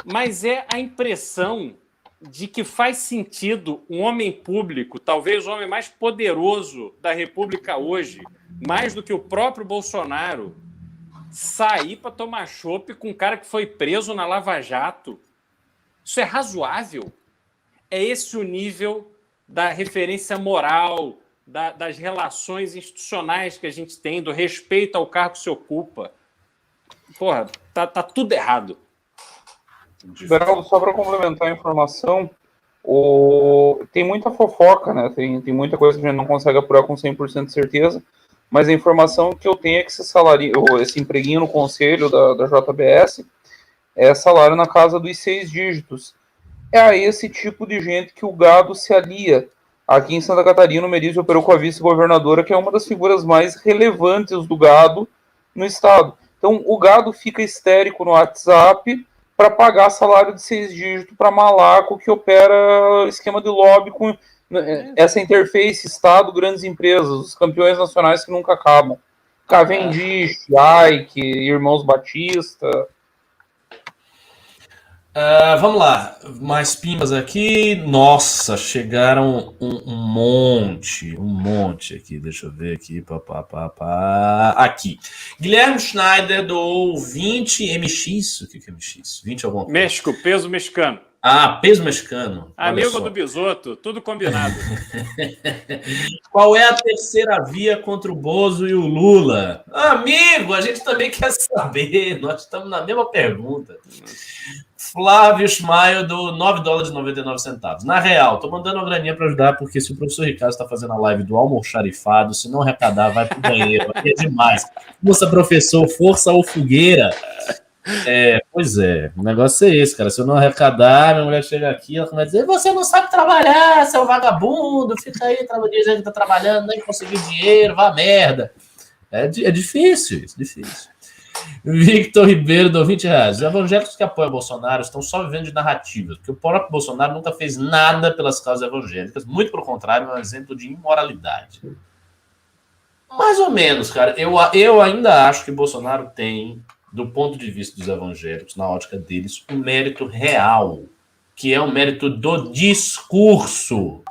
Speaker 1: mas é a impressão de que faz sentido um homem público, talvez o homem mais poderoso da República hoje, mais do que o próprio Bolsonaro, sair para tomar chopp com um cara que foi preso na Lava Jato. Isso é razoável? É esse o nível da referência moral, das relações institucionais que a gente tem, do respeito ao cargo que se ocupa. Porra, tá tudo errado.
Speaker 3: Beraldo, só para complementar a informação, tem muita fofoca, né? Tem muita coisa que a gente não consegue apurar com 100% de certeza, mas a informação que eu tenho é que esse empreguinho no conselho da JBS é salário na casa dos 6 dígitos. É a esse tipo de gente que o gado se alia. Aqui em Santa Catarina, o Merizio operou com a vice-governadora, que é uma das figuras mais relevantes do gado no estado. Então, o gado fica histérico no WhatsApp para pagar salário de 6 dígitos para Malaco, que opera esquema de lobby com essa interface Estado, grandes empresas, os campeões nacionais que nunca acabam. Cavendish, Ike, Irmãos Batista.
Speaker 4: Vamos lá, mais pimbas aqui. Nossa, chegaram um monte aqui. Deixa eu ver aqui. Aqui. Guilherme Schneider doou 20 MX. O que é MX? 20 alguma coisa.
Speaker 1: México, peso mexicano.
Speaker 4: Peso mexicano.
Speaker 1: Amigo do Bisotto, tudo combinado.
Speaker 4: Qual é a terceira via contra o Bozo e o Lula? Amigo, a gente também quer saber. Nós estamos na mesma pergunta. Flávio Schmaio do $9,99. Na real, tô mandando uma graninha para ajudar, porque se o professor Ricardo está fazendo a live do almoxarifado, se não arrecadar, vai pro banheiro. Aqui é demais. Moça, professor, força ou fogueira? Pois é, o negócio é esse, cara. Se eu não arrecadar, minha mulher chega aqui, ela começa a dizer: você não sabe trabalhar, seu vagabundo, fica aí dizendo que tá trabalhando, nem conseguiu dinheiro, vá merda. É difícil isso, difícil. Victor Ribeiro do R$20. Os evangélicos que apoiam Bolsonaro estão só vivendo de narrativas, porque o próprio Bolsonaro nunca fez nada pelas causas evangélicas, muito pelo contrário, é um exemplo de imoralidade. Mais ou menos, cara. Eu ainda acho que Bolsonaro tem, do ponto de vista dos evangélicos, na ótica deles, um mérito real, que é o mérito do discurso.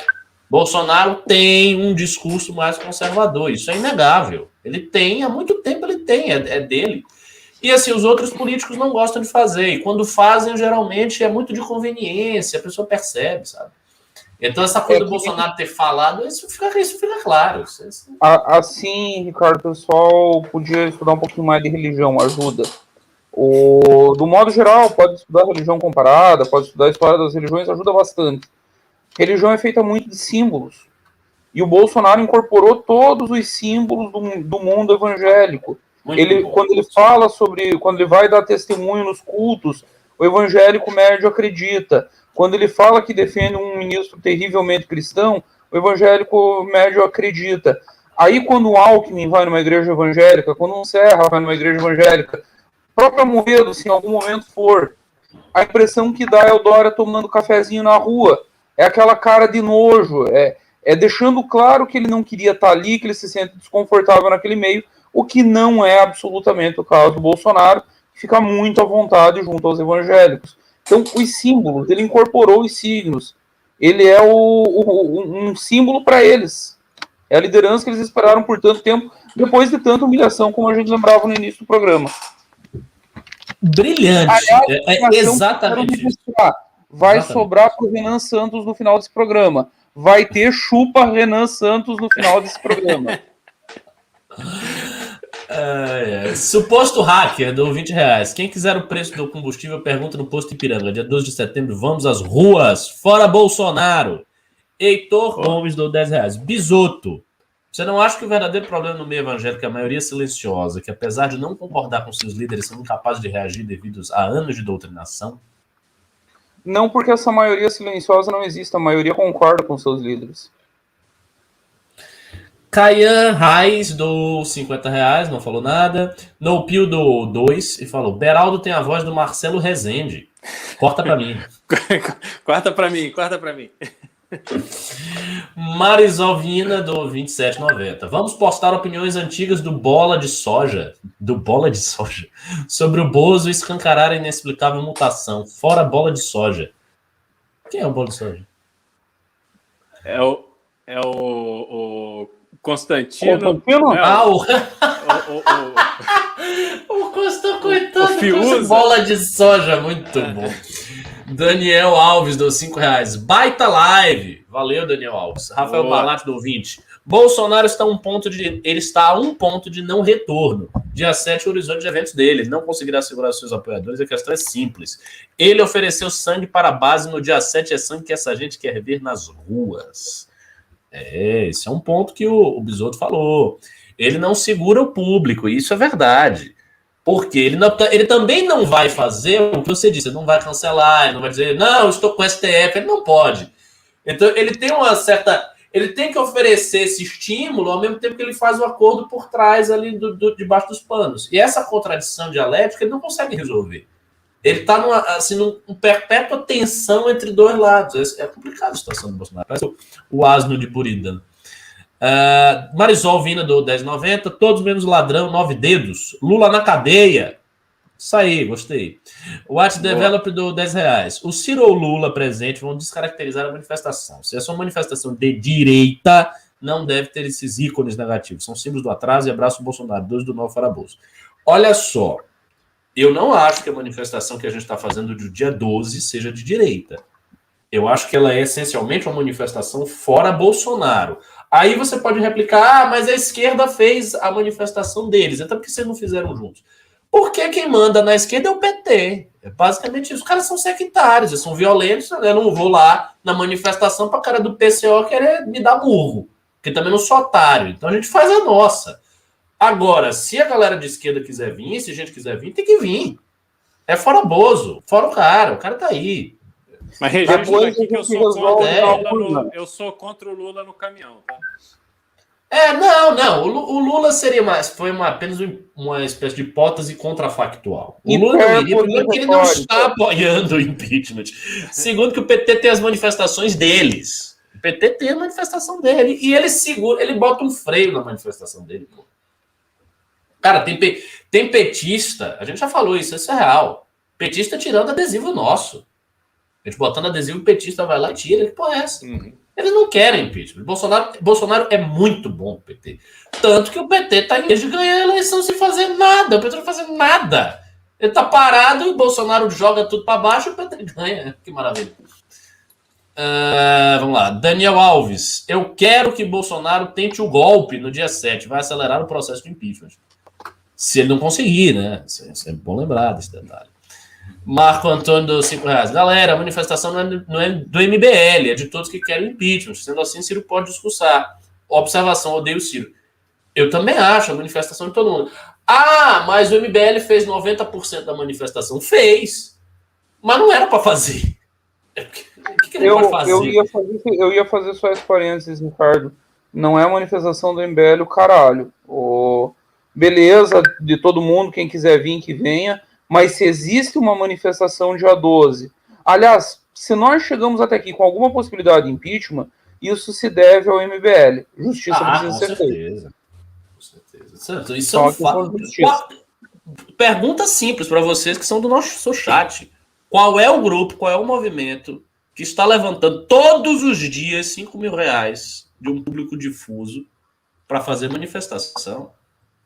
Speaker 4: Bolsonaro tem um discurso mais conservador, isso é inegável. Ele tem, há muito tempo ele tem, é dele. E assim, os outros políticos não gostam de fazer, e quando fazem, geralmente é muito de conveniência, a pessoa percebe, sabe? Então essa coisa do Bolsonaro ter falado, isso fica claro.
Speaker 3: Assim, Ricardo, o pessoal podia estudar um pouquinho mais de religião, ajuda. Do modo geral, pode estudar religião comparada, pode estudar a história das religiões, ajuda bastante. Religião é feita muito de símbolos. E o Bolsonaro incorporou todos os símbolos do mundo evangélico. Quando ele fala quando ele vai dar testemunho nos cultos, o evangélico médio acredita. Quando ele fala que defende um ministro terrivelmente cristão, o evangélico médio acredita. Aí quando o Alckmin vai numa igreja evangélica, quando um Serra vai numa igreja evangélica, o próprio Amoedo, se em algum momento for, a impressão que dá é o Dória tomando cafezinho na rua. É aquela cara de nojo, é deixando claro que ele não queria estar ali, que ele se sente desconfortável naquele meio, o que não é absolutamente o caso do Bolsonaro, que fica muito à vontade junto aos evangélicos. Então, os símbolos, ele incorporou os signos. Ele é um símbolo para eles. É a liderança que eles esperaram por tanto tempo, depois de tanta humilhação, como a gente lembrava no início do programa.
Speaker 4: Brilhante.
Speaker 3: Aliás,
Speaker 4: exatamente isso.
Speaker 3: Vai sobrar para o Renan Santos no final desse programa. Vai ter chupa Renan Santos no final desse programa.
Speaker 4: Suposto hacker do R$20. Quem quiser o preço do combustível, pergunta no posto Ipiranga. Dia 12 de setembro, vamos às ruas. Fora Bolsonaro. Heitor Gomes do R$10. Bisotto. Você não acha que o verdadeiro problema no meio evangélico é a maioria silenciosa, que apesar de não concordar com seus líderes, são incapazes de reagir devido a anos de doutrinação?
Speaker 3: Não, porque essa maioria silenciosa não existe, a maioria concorda com seus líderes.
Speaker 4: Caian Reis do R$50, não falou nada. Nopil do 2 e falou: Beraldo tem a voz do Marcelo Rezende. Corta pra mim.
Speaker 1: Corta pra mim.
Speaker 4: Marisol do 27,90. Vamos postar opiniões antigas do Bola de Soja. Sobre o Bozo escancarar a inexplicável mutação. Fora Bola de Soja. Quem é o Bola de Soja?
Speaker 1: É o Constantino.
Speaker 4: O Constantino, coitado,
Speaker 1: o Fiuza.
Speaker 4: Bola de Soja, muito bom. Daniel Alves do R$5. Baita live. Valeu, Daniel Alves. Rafael Balatti do 20. Bolsonaro está a um ponto de não retorno. Dia 7, o horizonte de eventos dele. Ele não conseguirá segurar seus apoiadores. A questão é simples. Ele ofereceu sangue para a base no dia 7. É sangue que essa gente quer ver nas ruas. Esse é um ponto que o Bisotto falou. Ele não segura o público. E isso é verdade. Porque ele também não vai fazer o que você disse. Ele não vai cancelar. Ele não vai dizer, não, estou com o STF. Ele não pode. Então, ele tem uma certa... Ele tem que oferecer esse estímulo ao mesmo tempo que ele faz o acordo por trás ali debaixo dos panos. E essa contradição dialética ele não consegue resolver. Ele está numa perpétua tensão entre dois lados. É complicada a situação do Bolsonaro. Parece o asno de Buridan. Marisol Vina do 10,90. Todos menos ladrão, 9 dedos. Lula na cadeia. Isso aí, gostei. Watch Develop do R$10. O Ciro ou Lula presente vão descaracterizar a manifestação. Se essa é uma manifestação de direita, não deve ter esses ícones negativos. São símbolos do atraso e abraço Bolsonaro, 2 do novo Farabolso. Olha só, eu não acho que a manifestação que a gente está fazendo do dia 12 seja de direita. Eu acho que ela é essencialmente uma manifestação fora Bolsonaro. Aí você pode replicar, mas a esquerda fez a manifestação deles. Então por que vocês não fizeram juntos? Porque quem manda na esquerda é o PT. É basicamente isso. Os caras são sectários, eles são violentos. Eu não vou lá na manifestação para a cara do PCO querer me dar murro. Porque também não sou otário. Então a gente faz a nossa. Agora, se a galera de esquerda quiser vir, se a gente quiser vir, tem que vir. É fora Bozo, fora o cara tá aí.
Speaker 1: Mas registro aqui que eu sou contra o Lula no caminhão, tá?
Speaker 4: Não. O Lula foi apenas uma espécie de hipótese contrafactual. O Lula não iria, primeiro que ele não está apoiando o impeachment. Segundo que o PT tem as manifestações deles. O PT tem a manifestação dele. E ele bota um freio na manifestação dele, pô. Cara, tem petista, a gente já falou isso é real. Petista tirando adesivo nosso. A gente botando adesivo, o petista vai lá e tira. Que porra é essa? Eles não querem impeachment. Bolsonaro é muito bom o PT. Tanto que o PT está em vez de ganhar a eleição sem fazer nada. O PT não fazendo nada. Ele está parado e o Bolsonaro joga tudo para baixo e o PT ganha. Que maravilha. Vamos lá. Daniel Alves. Eu quero que Bolsonaro tente o golpe no dia 7. Vai acelerar o processo de impeachment. Se ele não conseguir, né? É bom lembrar desse detalhe. Marco Antônio do R$5. Galera, a manifestação não é do MBL, é de todos que querem impeachment. Sendo assim, Ciro pode discursar. Observação, odeio o Ciro. Eu também acho a manifestação de todo mundo. Mas o MBL fez 90% da manifestação. Fez. Mas não era para fazer. O que ele pode fazer?
Speaker 3: Eu ia fazer só esse parênteses, Ricardo. Não é a manifestação do MBL, o caralho. Beleza, de todo mundo, quem quiser vir, que venha. Mas se existe uma manifestação dia 12... Aliás, se nós chegamos até aqui com alguma possibilidade de impeachment, isso se deve ao MBL. Justiça precisa ser feita.
Speaker 4: Com certeza. Isso é um fato. Pergunta simples para vocês que são do nosso chat. Qual é o grupo, qual é o movimento que está levantando todos os dias R$5.000 de um público difuso para fazer manifestação?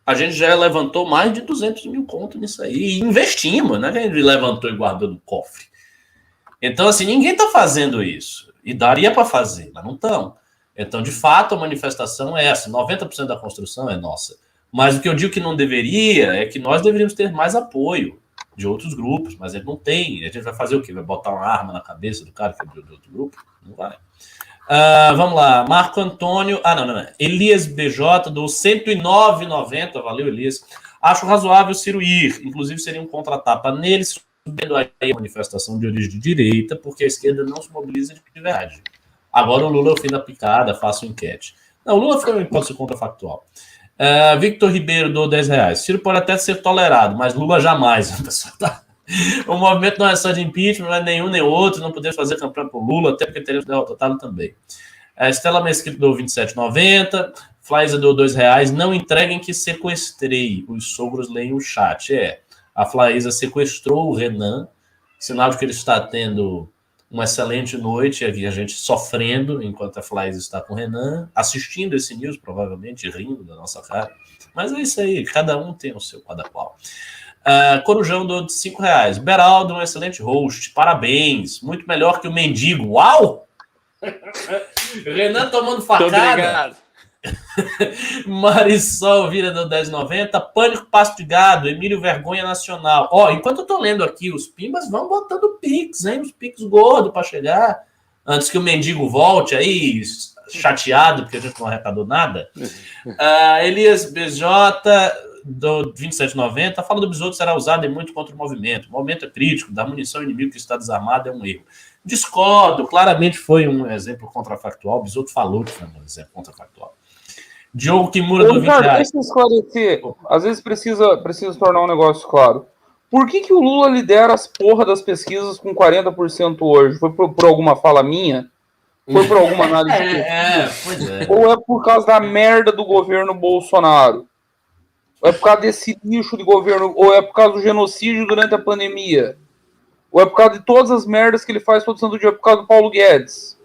Speaker 4: A gente já levantou mais de 200 mil contos nisso aí. E investimos, né? A gente levantou e guardou no cofre. Então, assim, ninguém está fazendo isso. E daria para fazer, mas não estão. Então, de fato, a manifestação é essa. 90% da construção é nossa. Mas o que eu digo que não deveria é que nós deveríamos ter mais apoio. de outros grupos, mas ele não tem. A gente vai fazer o quê? Vai botar uma arma na cabeça do cara que é do outro grupo? Não vai. Vamos lá, Marco Antônio. Não. Elias BJ do 109,90. Valeu, Elias. Acho razoável Ciro ir. Inclusive, seria um contratapa nele, subindo aí a manifestação de origem de direita, porque a esquerda não se mobiliza de verdade. Agora o Lula é o fim da picada, faça enquete. Não, o Lula foi uma hipótese contrafactual. Victor Ribeiro do R$10. Ciro pode até ser tolerado, mas Lula jamais. O movimento não é só de impeachment, não é nenhum nem outro, não podemos fazer campanha por Lula, até porque teremos derrotado também. Estela Mesquita do 27,90. Flaisa deu R$2. Não entreguem que sequestrei. Os sogros leem o chat. A Flaisa sequestrou o Renan, sinal de que ele está tendo uma excelente noite, aqui a gente sofrendo enquanto a Flaisa está com o Renan, assistindo esse news, provavelmente, rindo da nossa cara. Mas é isso aí, cada um tem o seu cada qual. Corujão do R$5. Beraldo, um excelente host. Parabéns. Muito melhor que o mendigo. Uau! Renan tomando facada.
Speaker 1: Muito obrigado.
Speaker 4: Marisol Vira do 10,90. Pânico Pasto de Gado. Emílio Vergonha Nacional. Enquanto eu tô lendo aqui os pimbas, vão botando pix, hein? Os pix gordos para chegar. Antes que o mendigo volte aí, chateado, porque a gente não arrecadou nada. Elias BJ do 27,90. Fala do Bisoto será usado muito contra o movimento. O momento é crítico, da munição ao inimigo que está desarmado é um erro. Discordo, claramente foi um exemplo contrafactual. O Bisoto falou que foi um exemplo contrafactual. Diogo Kimura do R$20.
Speaker 3: Deixa eu esclarecer. Às vezes precisa tornar um negócio claro. Por que o Lula lidera as porra das pesquisas com 40% hoje? Foi por alguma fala minha? Foi por alguma análise?
Speaker 4: Pois é.
Speaker 3: Ou é por causa da merda do governo Bolsonaro? Ou é por causa desse lixo de governo? Ou é por causa do genocídio durante a pandemia? Ou é por causa de todas as merdas que ele faz todo santo dia? Por causa do Paulo Guedes?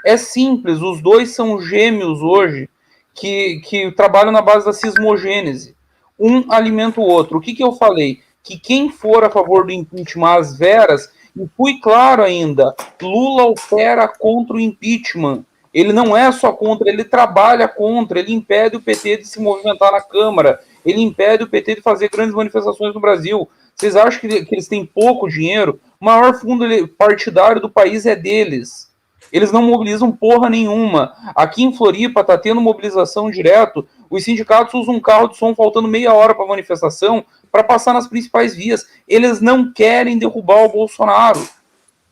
Speaker 3: É simples, os dois são gêmeos hoje que trabalham na base da cismogênese. Um alimenta o outro. O que eu falei? Que quem for a favor do impeachment às veras, e fui claro ainda, Lula opera contra o impeachment. Ele não é só contra, ele trabalha contra, ele impede o PT de se movimentar na Câmara, ele impede o PT de fazer grandes manifestações no Brasil. Vocês acham que eles têm pouco dinheiro? O maior fundo partidário do país é deles. Eles não mobilizam porra nenhuma. Aqui em Floripa tá tendo mobilização direto. Os sindicatos usam um carro de som faltando meia hora para manifestação para passar nas principais vias. Eles não querem derrubar o Bolsonaro.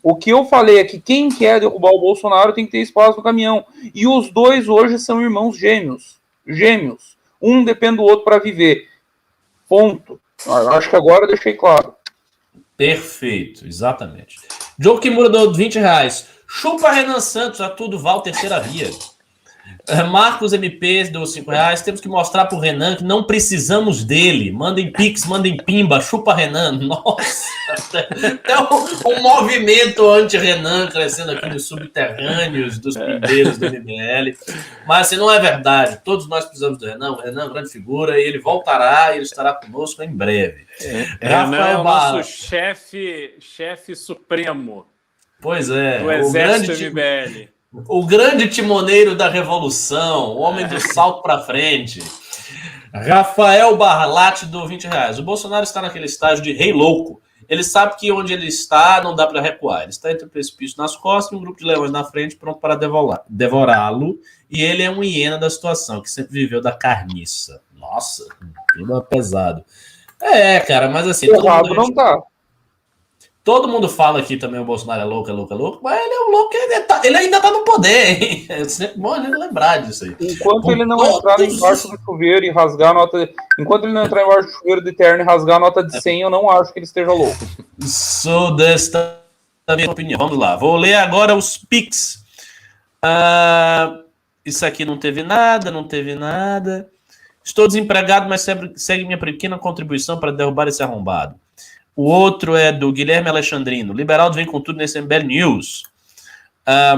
Speaker 3: O que eu falei é que quem quer derrubar o Bolsonaro tem que ter espaço no caminhão. E os dois hoje são irmãos gêmeos. Gêmeos. Um depende do outro para viver. Ponto. Acho que agora eu deixei claro.
Speaker 4: Perfeito, exatamente. Diogo Kimura do R$20. Chupa Renan Santos, a tudo Val, terceira via. Marcos MP do R$5. Temos que mostrar pro Renan que não precisamos dele. Mandem pix, mandem pimba, chupa Renan. Nossa, até um movimento anti-Renan crescendo aqui nos subterrâneos dos pimbeiros do MBL. Mas assim, não é verdade. Todos nós precisamos do Renan. O Renan é uma grande figura e ele voltará e ele estará conosco em breve.
Speaker 1: Renan é o nosso chefe supremo.
Speaker 4: Pois é.
Speaker 1: Do exército MBL.
Speaker 4: O grande timoneiro da revolução, o homem do salto para frente. Rafael Barlatti do R$20. O Bolsonaro está naquele estágio de rei louco. Ele sabe que onde ele está não dá para recuar. Ele está entre o precipício nas costas e um grupo de leões na frente pronto para devorá-lo. E ele é um hiena da situação, que sempre viveu da carniça. Nossa, clima pesado. Cara, mas assim...
Speaker 3: Errado não tá.
Speaker 4: Todo mundo fala que também o Bolsonaro é louco, mas ele é um louco, ele ainda tá no poder, hein? É sempre bom a gente lembrar disso aí.
Speaker 3: Enquanto ele não entrar embaixo do chuveiro e rasgar a nota... Enquanto ele não entrar embaixo do chuveiro de terno e rasgar a nota de 100, eu não acho que ele esteja louco.
Speaker 4: Sou desta minha opinião. Vamos lá, vou ler agora os pics. Isso aqui não teve nada. Estou desempregado, mas segue minha pequena contribuição para derrubar esse arrombado. O outro é do Guilherme Alexandrino. Liberaldo vem com tudo nesse MBL News.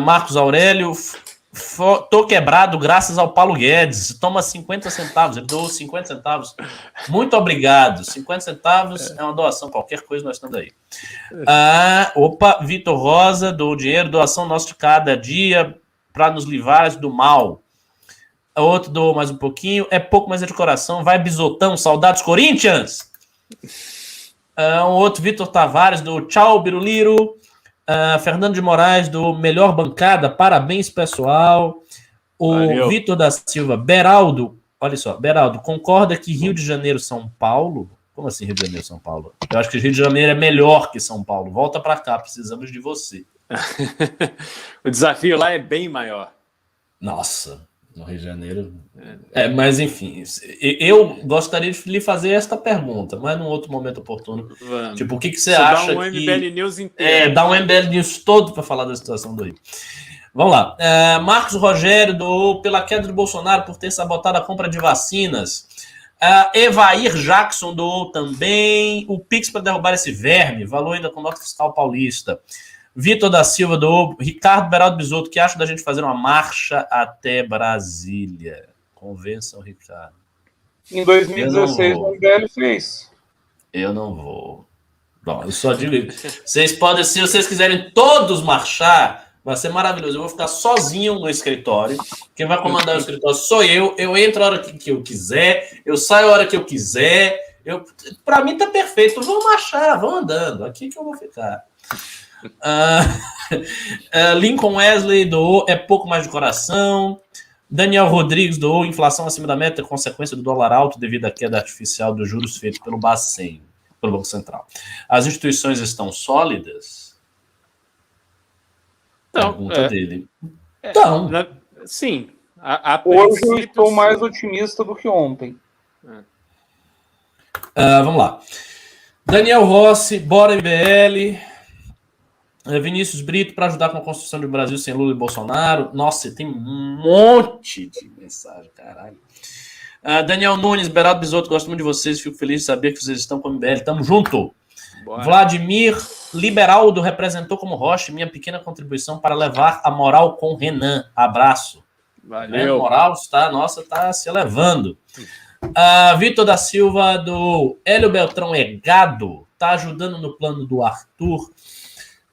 Speaker 4: Marcos Aurélio. Tô quebrado graças ao Paulo Guedes. Toma 50 centavos. Ele doou 50 centavos. Muito obrigado. 50 centavos é uma doação. Qualquer coisa nós estamos aí. Vitor Rosa. Dou dinheiro. Doação nossa de cada dia para nos livrar do mal. Outro doou mais um pouquinho. É pouco, mas é de coração. Vai, Bisotão. Saudades, Corinthians. Um outro, Vitor Tavares, do Tchau Biruliro. Fernando de Moraes, do Melhor Bancada. Parabéns, pessoal. O Vitor da Silva. Beraldo, olha só. Beraldo, concorda que Rio de Janeiro, São Paulo... Como assim Rio de Janeiro, São Paulo? Eu acho que Rio de Janeiro é melhor que São Paulo. Volta para cá, precisamos de você.
Speaker 1: O desafio lá é bem maior.
Speaker 4: Nossa, no Rio de Janeiro... mas, enfim, eu gostaria de lhe fazer esta pergunta, mas num outro momento oportuno.
Speaker 1: Vamos.
Speaker 4: Tipo, o que você acha
Speaker 1: dá um
Speaker 4: que...
Speaker 1: MBL News inteiro.
Speaker 4: Dá um MBL News todo para falar da situação do Rio. Vamos lá. Marcos Rogério doou pela queda de Bolsonaro por ter sabotado a compra de vacinas. Evair Jackson doou também. O Pix para derrubar esse verme. Valor ainda com nota fiscal paulista. Vitor da Silva doou. Ricardo Beraldo Bisotto, que acha da gente fazer uma marcha até Brasília? Convença o Ricardo.
Speaker 3: Em 2016 o MBL fez.
Speaker 4: Eu não vou. Bom, eu só digo. Vocês podem, se vocês quiserem todos marchar, vai ser maravilhoso. Eu vou ficar sozinho no escritório. Quem vai comandar o escritório sou eu. Eu entro a hora que eu quiser. Eu saio a hora que eu quiser. Para mim tá perfeito. Vão marchar, vão andando. Aqui que eu vou ficar. Lincoln Wesley doou é pouco mais de coração. Daniel Rodrigues doou inflação acima da meta, consequência do dólar alto devido à queda artificial dos juros feitos pelo Bacen, pelo Banco Central. As instituições estão sólidas? Pergunta dele. Então.
Speaker 1: Sim.
Speaker 3: Hoje eu estou mais otimista do que ontem.
Speaker 4: Vamos lá. Daniel Rossi, bora MBL. Vinícius Brito, para ajudar com a construção de um Brasil sem Lula e Bolsonaro. Nossa, tem um monte de mensagem, caralho. Daniel Nunes, Beraldo Bisotto, gosto muito de vocês. Fico feliz de saber que vocês estão com o MBL. Tamo junto. Bora. Vladimir Liberaldo representou como Rocha minha pequena contribuição para levar a moral com Renan. Abraço.
Speaker 1: Valeu.
Speaker 4: A moral está se elevando. Vitor da Silva, do Hélio Beltrão é gado. Tá ajudando no plano do Arthur.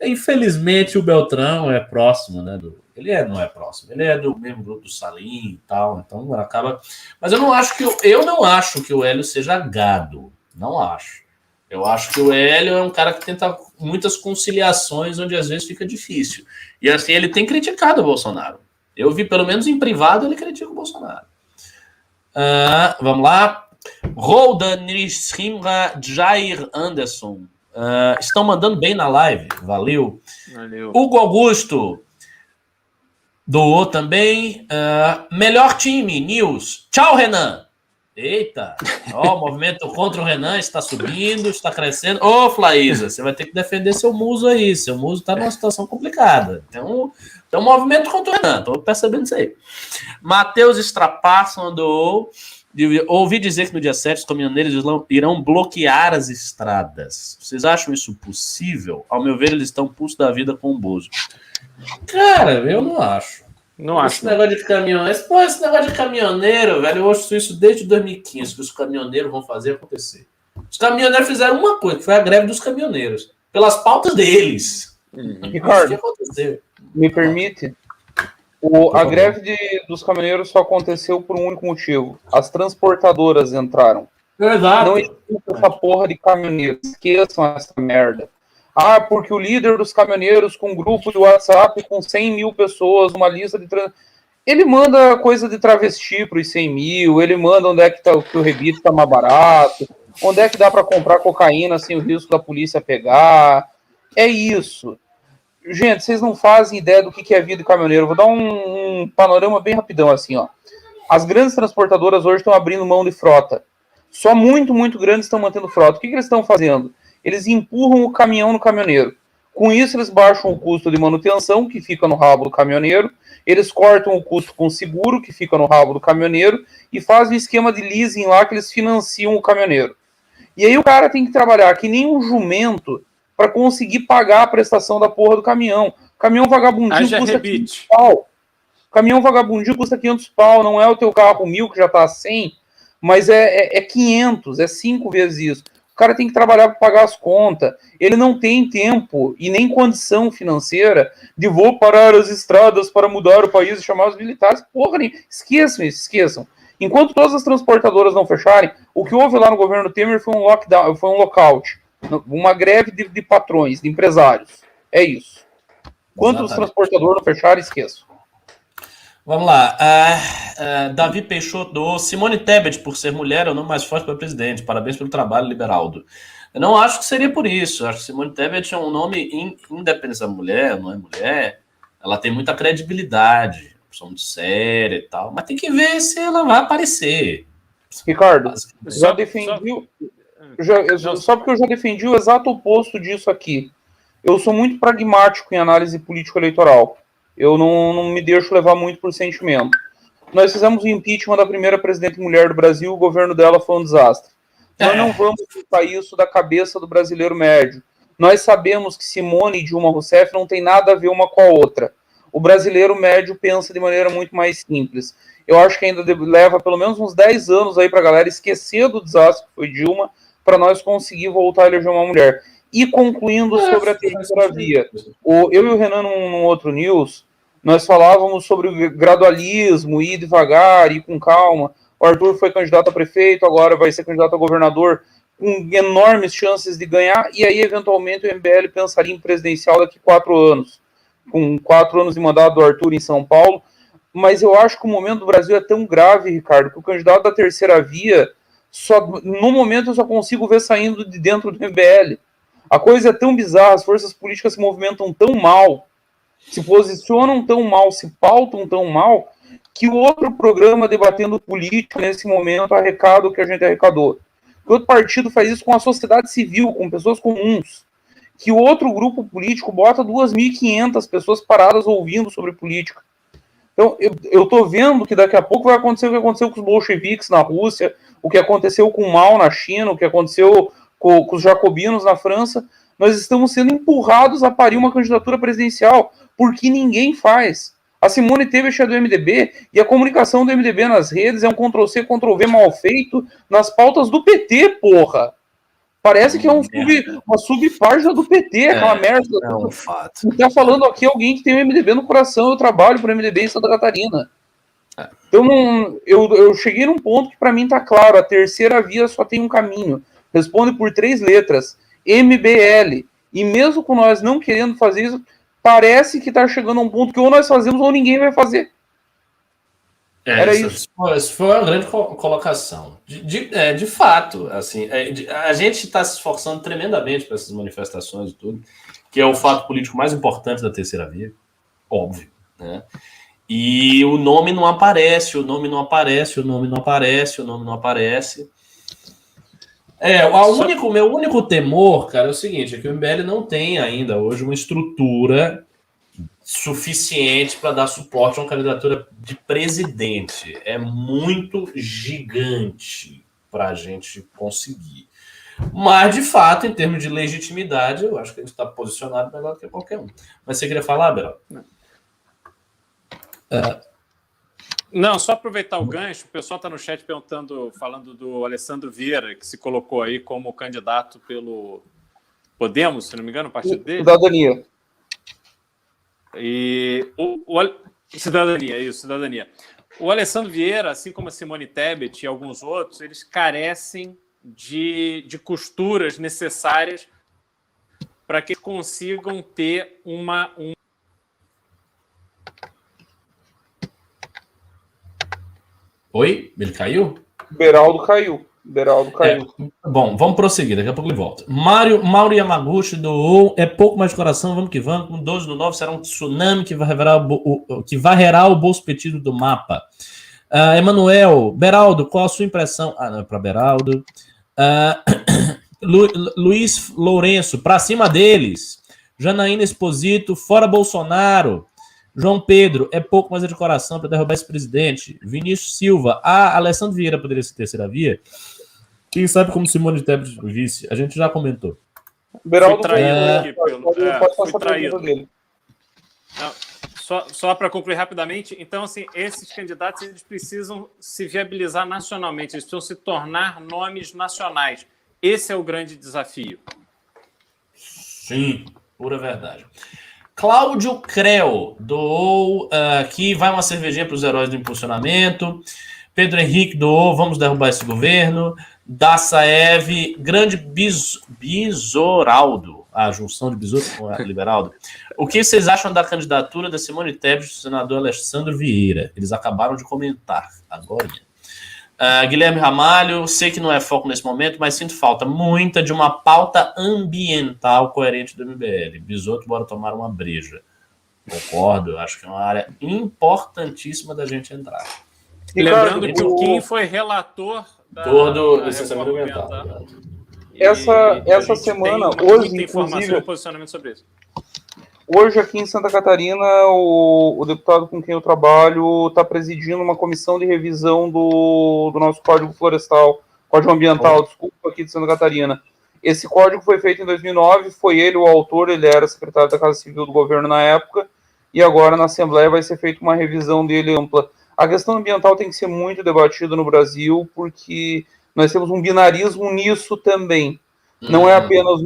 Speaker 4: Infelizmente o Beltrão é próximo, né? Não é próximo, ele é do mesmo grupo do Salim e tal, então acaba. Mas eu não acho que o Hélio seja gado. Não acho. Eu acho que o Hélio é um cara que tenta muitas conciliações onde às vezes fica difícil. E assim, ele tem criticado o Bolsonaro. Eu vi, pelo menos em privado, ele critica o Bolsonaro. Vamos lá. Roldan Nishimra Jair Anderson. Estão mandando bem na live. Valeu. Hugo Augusto doou também. Melhor time, News. Tchau, Renan. Eita. O movimento contra o Renan está subindo, está crescendo. Flaísa, você vai ter que defender seu muso aí. Seu muso está numa situação complicada. Tem um movimento contra o Renan. Estou percebendo isso aí. Matheus Strapasso doou. Ouvi dizer que no dia 7 os caminhoneiros irão bloquear as estradas. Vocês acham isso possível? Ao meu ver, eles estão pulso da vida com o Bozo. Cara, eu não acho.
Speaker 1: Não acho.
Speaker 4: Esse negócio de caminhoneiro, esse negócio de caminhoneiro, velho, eu ouço isso desde 2015, que os caminhoneiros vão fazer acontecer. Os caminhoneiros fizeram uma coisa, que foi a greve dos caminhoneiros. Pelas pautas deles.
Speaker 3: Ricardo,
Speaker 4: que aconteceu?
Speaker 3: Me permite? A greve dos caminhoneiros só aconteceu por um único motivo. As transportadoras entraram.
Speaker 4: Exato.
Speaker 3: Não existe essa porra de caminhoneiro. Esqueçam essa merda. Porque o líder dos caminhoneiros com um grupo de WhatsApp com 100 mil pessoas, uma lista de... Ele manda coisa de travesti para os 100 mil, ele manda onde é que o rebite está mais barato, onde é que dá para comprar cocaína sem o risco da polícia pegar. É isso. Gente, vocês não fazem ideia do que é vida de caminhoneiro. Vou dar um panorama bem rapidão assim, ó. As grandes transportadoras hoje estão abrindo mão de frota. Só muito, muito grandes estão mantendo frota. O que eles estão fazendo? Eles empurram o caminhão no caminhoneiro. Com isso, eles baixam o custo de manutenção, que fica no rabo do caminhoneiro. Eles cortam o custo com seguro, que fica no rabo do caminhoneiro. E fazem um esquema de leasing lá, que eles financiam o caminhoneiro. E aí o cara tem que trabalhar que nem um jumento para conseguir pagar a prestação da porra do caminhão. O caminhão vagabundinho custa 500 pau. O caminhão vagabundinho custa 500 pau. Não é o teu carro 1000 que já tá a 100, mas é 500, é 5 vezes isso. O cara tem que trabalhar para pagar as contas. Ele não tem tempo e nem condição financeira de vou parar as estradas para mudar o país e chamar os militares. Porra, esqueçam isso, esqueçam. Enquanto todas as transportadoras não fecharem, o que houve lá no governo Temer foi um lockdown, foi um lockout. Uma greve de patrões, de empresários. É isso. Quanto os transportadores não fecharam, esqueço.
Speaker 4: Vamos lá. Davi Peixoto doou Simone Tebet, por ser mulher, é o nome mais forte para presidente. Parabéns pelo trabalho, Liberaldo. Eu não acho que seria por isso. Eu acho que Simone Tebet é um nome independente da mulher, não é mulher. Ela tem muita credibilidade, pessoa muito séria e tal. Mas tem que ver se ela vai aparecer.
Speaker 3: Ricardo, só porque eu já defendi o exato oposto disso aqui. Eu sou muito pragmático em análise político-eleitoral. Eu não me deixo levar muito por sentimento. Nós fizemos o impeachment da primeira presidente mulher do Brasil, o governo dela foi um desastre. Nós não vamos botar isso da cabeça do brasileiro médio. Nós sabemos que Simone e Dilma Rousseff não tem nada a ver uma com a outra. O brasileiro médio pensa de maneira muito mais simples. Eu acho que ainda leva pelo menos uns 10 anos aí para a galera esquecer do desastre que foi Dilma, para nós conseguir voltar a eleger uma mulher. E concluindo sobre a terceira via, eu e o Renan, num outro news, nós falávamos sobre o gradualismo, ir devagar, ir com calma. O Arthur foi candidato a prefeito, agora vai ser candidato a governador, com enormes chances de ganhar, e aí, eventualmente, o MBL pensaria em presidencial daqui 4 anos, com 4 anos de mandato do Arthur em São Paulo. Mas eu acho que o momento do Brasil é tão grave, Ricardo, que o candidato da terceira via, no momento eu só consigo ver saindo de dentro do MBL. A coisa é tão bizarra, as forças políticas se movimentam tão mal, se posicionam tão mal, se pautam tão mal, que o outro programa debatendo política nesse momento arrecada o que a gente arrecadou. Que outro partido faz isso com a sociedade civil, com pessoas comuns. Que o outro grupo político bota 2.500 pessoas paradas ouvindo sobre política. Então, eu tô vendo que daqui a pouco vai acontecer o que aconteceu com os bolcheviques na Rússia, o que aconteceu com o Mao na China, o que aconteceu com os jacobinos na França. Nós estamos sendo empurrados a parir uma candidatura presidencial, porque ninguém faz. A Simone Tebet é do MDB, e a comunicação do MDB nas redes é um Ctrl-C, Ctrl-V mal feito nas pautas do PT, porra. Parece que é uma subpágina do PT, aquela merda.
Speaker 4: É um fato.
Speaker 3: Tá falando aqui alguém que tem o MDB no coração. Eu trabalho pro MDB em Santa Catarina. Então, eu cheguei num ponto que para mim tá claro. A terceira via só tem um caminho. Responde por 3 letras. MBL. E mesmo com nós não querendo fazer isso, parece que tá chegando a um ponto que ou nós fazemos ou ninguém vai fazer. Era isso.
Speaker 4: Isso foi uma grande colocação. De fato, assim, a gente está se esforçando tremendamente para essas manifestações e tudo, que é o fato político mais importante da terceira via, óbvio, né? E o nome não aparece, o nome não aparece, o nome não aparece, o nome não aparece. O meu único temor, cara, é o seguinte, é que o MBL não tem ainda hoje uma estrutura suficiente para dar suporte a uma candidatura de presidente. É muito gigante para a gente conseguir. Mas, de fato, em termos de legitimidade, eu acho que a gente está posicionado melhor do que qualquer um. Mas você queria falar, Beraldo?
Speaker 1: Não, só aproveitar o gancho, o pessoal está no chat falando do Alessandro Vieira, que se colocou aí como candidato pelo Podemos, se não me engano, o partido dele.
Speaker 3: Cidadania.
Speaker 1: E cidadania. O Alessandro Vieira, assim como a Simone Tebet e alguns outros, eles carecem de costuras necessárias para que consigam ter
Speaker 4: Oi? Ele caiu?
Speaker 3: Beraldo caiu.
Speaker 4: Bom, vamos prosseguir, daqui a pouco ele volta. Mauro Yamaguchi doou, é pouco mais de coração, vamos que vamos. Com 12/9 será um tsunami que varrerá o bolso petido do mapa. Emanuel, Beraldo, qual a sua impressão? Não é para Beraldo. Luiz Lourenço, para cima deles. Janaína Esposito, fora Bolsonaro. João Pedro, é pouco mais de coração para derrubar esse presidente. Vinícius Silva, Alessandro Vieira poderia ser terceira via? Quem sabe como Simone Tebet vice? A gente já comentou.
Speaker 3: Beraldo
Speaker 1: foi traído. Só para concluir rapidamente, então, assim, esses candidatos eles precisam se viabilizar nacionalmente, eles precisam se tornar nomes nacionais. Esse é o grande desafio.
Speaker 4: Sim, pura verdade. Cláudio Creu doou aqui, vai uma cervejinha para os heróis do impulsionamento. Pedro Henrique doou, vamos derrubar esse governo. Dassaev, grande Bisoraldo, a junção de Bisoto com a Liberaldo. O que vocês acham da candidatura da Simone Tebet e do senador Alessandro Vieira? Eles acabaram de comentar agora. Guilherme Ramalho, sei que não é foco nesse momento, mas sinto falta muita de uma pauta ambiental coerente do MBL. Bisoto, bora tomar uma breja. Concordo, acho que é uma área importantíssima da gente entrar.
Speaker 1: Lembrando que o Kim foi relator
Speaker 4: do licenciamento ambiental.
Speaker 3: Essa semana, hoje,
Speaker 1: muita informação
Speaker 3: inclusive,
Speaker 1: e posicionamento sobre isso.
Speaker 3: Hoje, aqui em Santa Catarina, o deputado com quem eu trabalho está presidindo uma comissão de revisão do nosso Código Florestal, Código Ambiental, desculpa, aqui de Santa Catarina. Esse código foi feito em 2009, foi ele o autor, ele era secretário da Casa Civil do governo na época, e agora na Assembleia vai ser feita uma revisão dele ampla. A questão ambiental tem que ser muito debatida no Brasil, porque nós temos um binarismo nisso também. Não é apenas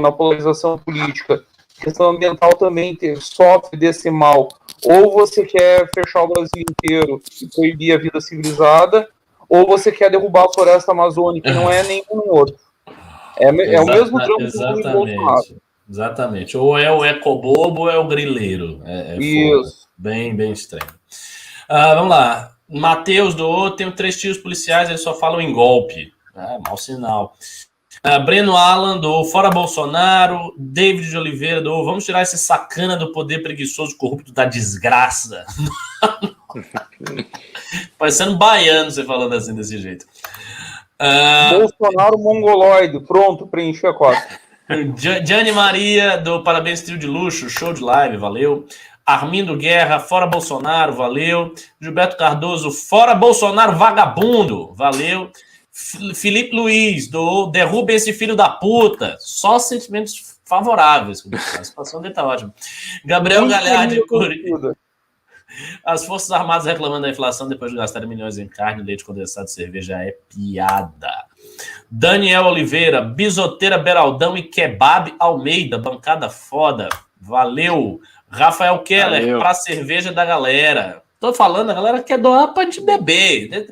Speaker 3: na polarização política. A questão ambiental também sofre desse mal. Ou você quer fechar o Brasil inteiro e proibir a vida civilizada, ou você quer derrubar a floresta amazônica, e não é nenhum outro. É o mesmo drama do Bolsonaro.
Speaker 4: Exatamente. Ou é o ecobobo ou é o grileiro.
Speaker 3: Isso.
Speaker 4: Bem, bem estranho. Vamos lá. Matheus doou, tenho 3 tios policiais, eles só falam em golpe. Mau sinal. Breno Alan doou, fora Bolsonaro. David de Oliveira doou, vamos tirar esse sacana do poder preguiçoso corrupto da desgraça. Parecendo baiano você falando assim desse jeito.
Speaker 3: Bolsonaro mongoloide, pronto, preenchi a cota.
Speaker 4: Gianni Maria do Parabéns Trio de Luxo, show de live, valeu. Armindo Guerra, fora Bolsonaro, valeu. Gilberto Cardoso, fora Bolsonaro, vagabundo, valeu. Felipe Luiz, derruba esse filho da puta. Só sentimentos favoráveis. A situação dele tá ótima. Gabriel Galhardi, as Forças Armadas reclamando da inflação depois de gastar milhões em carne, leite condensado e cerveja é piada. Daniel Oliveira, Bisoteira Beraldão e Kebab Almeida, bancada foda. Valeu. Rafael Keller, pra cerveja da galera. Tô falando, a galera quer doar pra gente beber.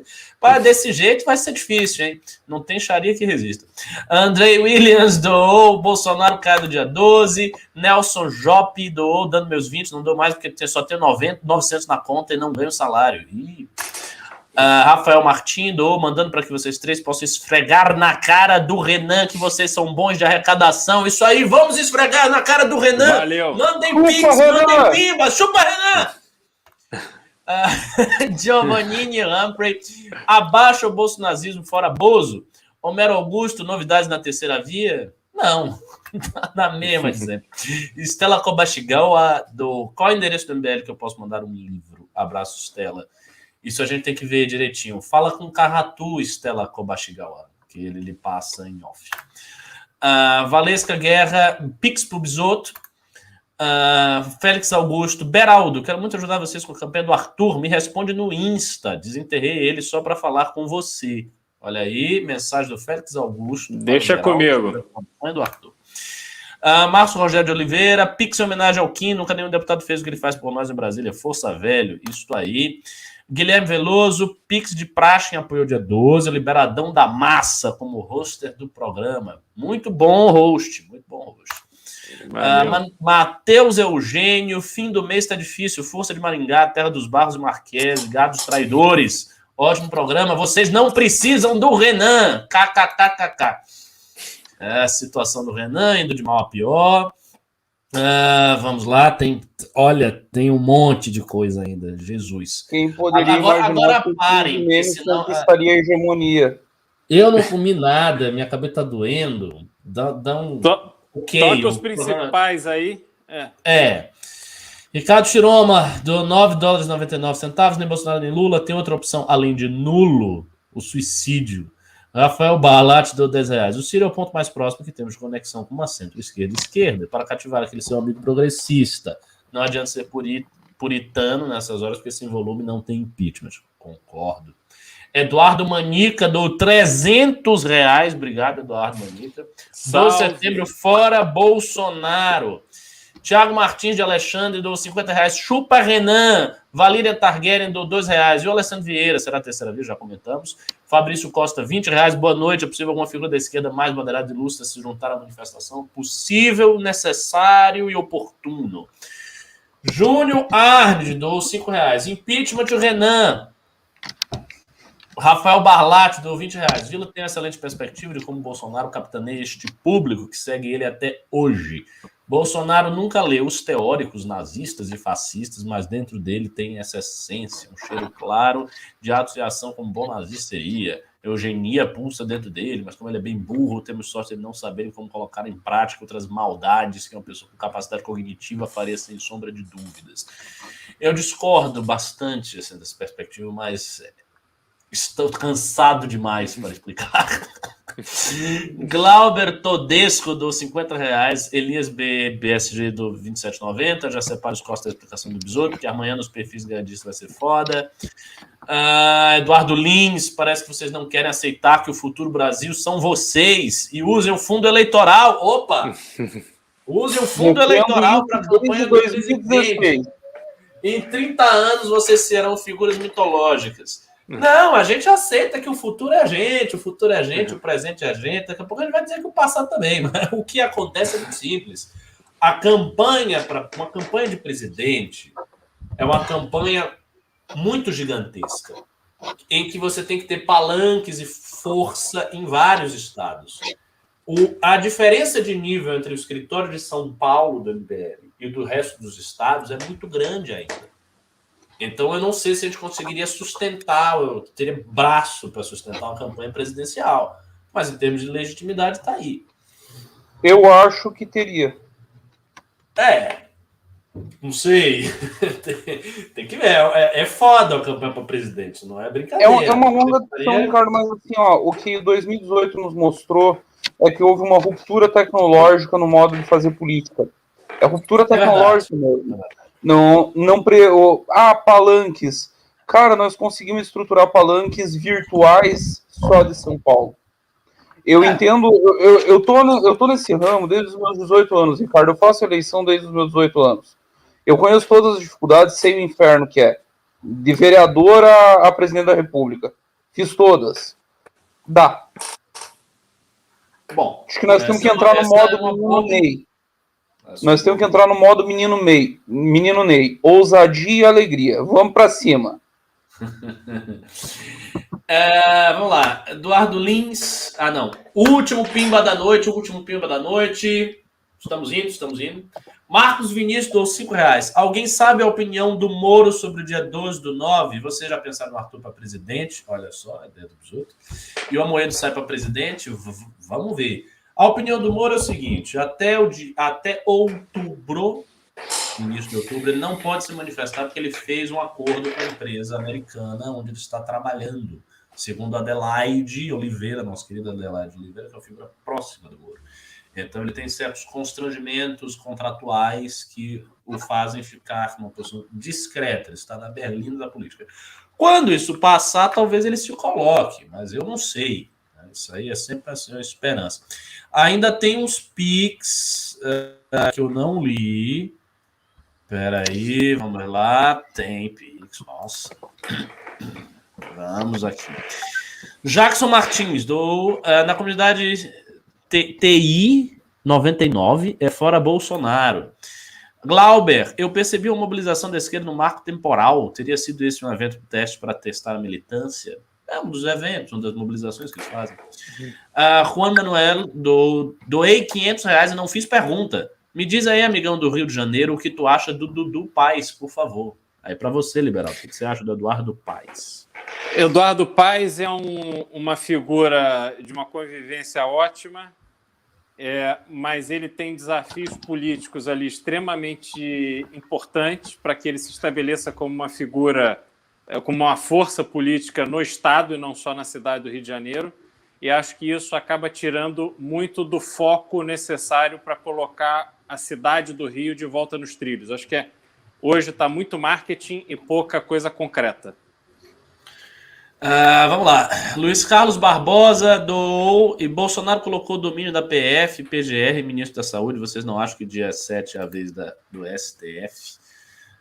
Speaker 4: Desse jeito vai ser difícil, hein? Não tem xaria que resista. Andrei Williams doou, Bolsonaro cai do dia 12. Nelson Jope doou, dando meus 20, não dou mais porque só tenho 900 na conta e não ganho salário. Rafael Martins doou, mandando para que vocês 3 possam esfregar na cara do Renan que vocês são bons de arrecadação. Isso aí, vamos esfregar na cara do Renan.
Speaker 1: Valeu.
Speaker 4: Mandem pix, mandem pimba, chupa Renan. Giovannini Humphrey, abaixa o bolsonazismo fora Bozo. Homero Augusto, novidades na terceira via? Não, na mesma de sempre. Estela Kobachigawa, qual é o endereço do MBL que eu posso mandar um livro? Abraço, Estela. Isso a gente tem que ver direitinho. Fala com o Carratu, Estela Kobachigawa, que ele lhe passa em off. Valesca Guerra, Pix pro Bisoto. Félix Augusto, Beraldo, quero muito ajudar vocês com a campanha do Arthur. Me responde no Insta. Desenterrei ele só para falar com você. Olha aí, mensagem do Félix Augusto.
Speaker 1: Deixa comigo.
Speaker 4: Campanha do Arthur. Márcio Rogério de Oliveira, Pix em homenagem ao Kim. Nunca nenhum deputado fez o que ele faz por nós em Brasília. Força, velho. Isso aí. Guilherme Veloso, Pix de praxe em apoio ao dia 12. Liberadão da Massa como roster do programa. Muito bom host. Muito bom host. Matheus Eugênio, fim do mês tá difícil. Força de Maringá, terra dos Barros e Marques, gados traidores. Ótimo programa. Vocês não precisam do Renan. KKKKK. A situação do Renan indo de mal a pior. Vamos lá, tem um monte de coisa ainda. Jesus.
Speaker 3: Quem poderia
Speaker 4: agora parem, porque
Speaker 3: senão conquistaria a hegemonia.
Speaker 4: Eu não comi nada, minha cabeça tá doendo. Dá um.
Speaker 1: Toque os principais aí.
Speaker 4: Ricardo Chiroma, do $9,99. Nem Bolsonaro nem Lula. Tem outra opção além de nulo: o suicídio. Rafael Barlatti deu R$10. O Ciro é o ponto mais próximo que temos de conexão com uma centro-esquerda e esquerda para cativar aquele seu amigo progressista. Não adianta ser puritano nessas horas, porque sem volume não tem impeachment. Concordo. Eduardo Manica deu R$300. Obrigado, Eduardo Manica. 12 de setembro, fora Bolsonaro. Tiago Martins de Alexandre doou R$50. Chupa Renan. Valíria Targaryen doou R$2. E o Alessandro Vieira, será a terceira vez, já comentamos. Fabrício Costa, R$20. Boa noite. É possível alguma figura da esquerda mais moderada e ilustre se juntar à manifestação? Possível, necessário e oportuno. Júnior Arnes doou R$5. Impeachment de Renan. Rafael Barlatti doou R$20. Vila tem excelente perspectiva de como Bolsonaro capitaneia este público que segue ele até hoje. Bolsonaro nunca leu os teóricos nazistas e fascistas, mas dentro dele tem essa essência, um cheiro claro de atos de ação como bom nazista seria. Eugenia pulsa dentro dele, mas como ele é bem burro, temos sorte de não saberem como colocar em prática outras maldades que uma pessoa com capacidade cognitiva faria sem sombra de dúvidas. Eu discordo bastante assim, dessa perspectiva, mas estou cansado demais para explicar. Glauber Todesco do R$50. Elias BSG do R$27,90. Já separa os costos da explicação do Besouro, porque amanhã nos perfis ganhadistas vai ser foda. Eduardo Lins, parece que vocês não querem aceitar que o futuro Brasil são vocês e usem o fundo eleitoral. Opa! Usem o fundo eleitoral para a campanha do presidente. Em 30 anos vocês serão figuras mitológicas. Não, a gente aceita que o futuro é a gente, o presente é a gente. Daqui a pouco a gente vai dizer que o passado também, mas o que acontece é muito simples. Uma campanha de presidente é uma campanha muito gigantesca, em que você tem que ter palanques e força em vários estados. A diferença de nível entre o escritório de São Paulo do MBL e do resto dos estados é muito grande ainda. Então, eu não sei se a gente conseguiria sustentar, eu teria braço para sustentar uma campanha presidencial. Mas, em termos de legitimidade, está aí.
Speaker 3: Eu acho que teria.
Speaker 4: Não sei. Tem que ver. É foda a campanha para presidente, não é brincadeira.
Speaker 3: É uma longa discussão, Ricardo, mas assim, o que 2018 nos mostrou é que houve uma ruptura tecnológica no modo de fazer política. É ruptura tecnológica mesmo. Palanques. Cara, nós conseguimos estruturar palanques virtuais só de São Paulo. Eu entendo, eu tô nesse ramo desde os meus 18 anos, Ricardo. Eu faço eleição desde os meus 18 anos. Eu conheço todas as dificuldades, sei o inferno que é. De vereador a presidente da República. Fiz todas. Dá.
Speaker 4: Bom,
Speaker 3: acho que nós temos que entrar no modo menino Ney. Nós temos que entrar no modo menino Ney. Ousadia e alegria. Vamos pra cima.
Speaker 4: Vamos lá. Eduardo Lins. Não. Último pimba da noite. Estamos indo. Marcos Vinícius deu R$5. Alguém sabe a opinião do Moro sobre o dia 12/9? Vocês já pensaram no Arthur para presidente? Olha só, é dedo dos outros. E o Amoedo sai para presidente? Vamos ver. A opinião do Moro é o seguinte: até outubro, início de outubro, ele não pode se manifestar porque ele fez um acordo com a empresa americana onde ele está trabalhando. Segundo Adelaide Oliveira, nossa querida Adelaide Oliveira, que é uma figura próxima do Moro. Então, ele tem certos constrangimentos contratuais que o fazem ficar uma pessoa discreta. Ele está na berlinda da política. Quando isso passar, talvez ele se coloque, mas eu não sei. Isso aí é sempre assim, uma esperança. Ainda tem uns pics que eu não li. Espera aí, vamos lá. Tem pics, nossa. Vamos aqui. Jackson Martins, na comunidade TI 99 é fora Bolsonaro. Glauber, eu percebi uma mobilização da esquerda no marco temporal. Teria sido esse um evento de teste para testar a militância? É um dos eventos, uma das mobilizações que eles fazem. Juan Manuel, doei R$500 e não fiz pergunta. Me diz aí, amigão do Rio de Janeiro, o que tu acha do Dudu Paes, por favor. Aí para você, Liberal, o que você acha do Eduardo Paes?
Speaker 1: Eduardo Paes é uma figura de uma convivência ótima, mas ele tem desafios políticos ali extremamente importantes para que ele se estabeleça como uma figura, como uma força política no Estado e não só na cidade do Rio de Janeiro. E acho que isso acaba tirando muito do foco necessário para colocar a cidade do Rio de volta nos trilhos. Acho que hoje está muito marketing e pouca coisa concreta.
Speaker 4: Vamos lá. Luiz Carlos Barbosa doou e Bolsonaro colocou o domínio da PF, PGR, ministro da Saúde. Vocês não acham que dia 7 é a vez do STF?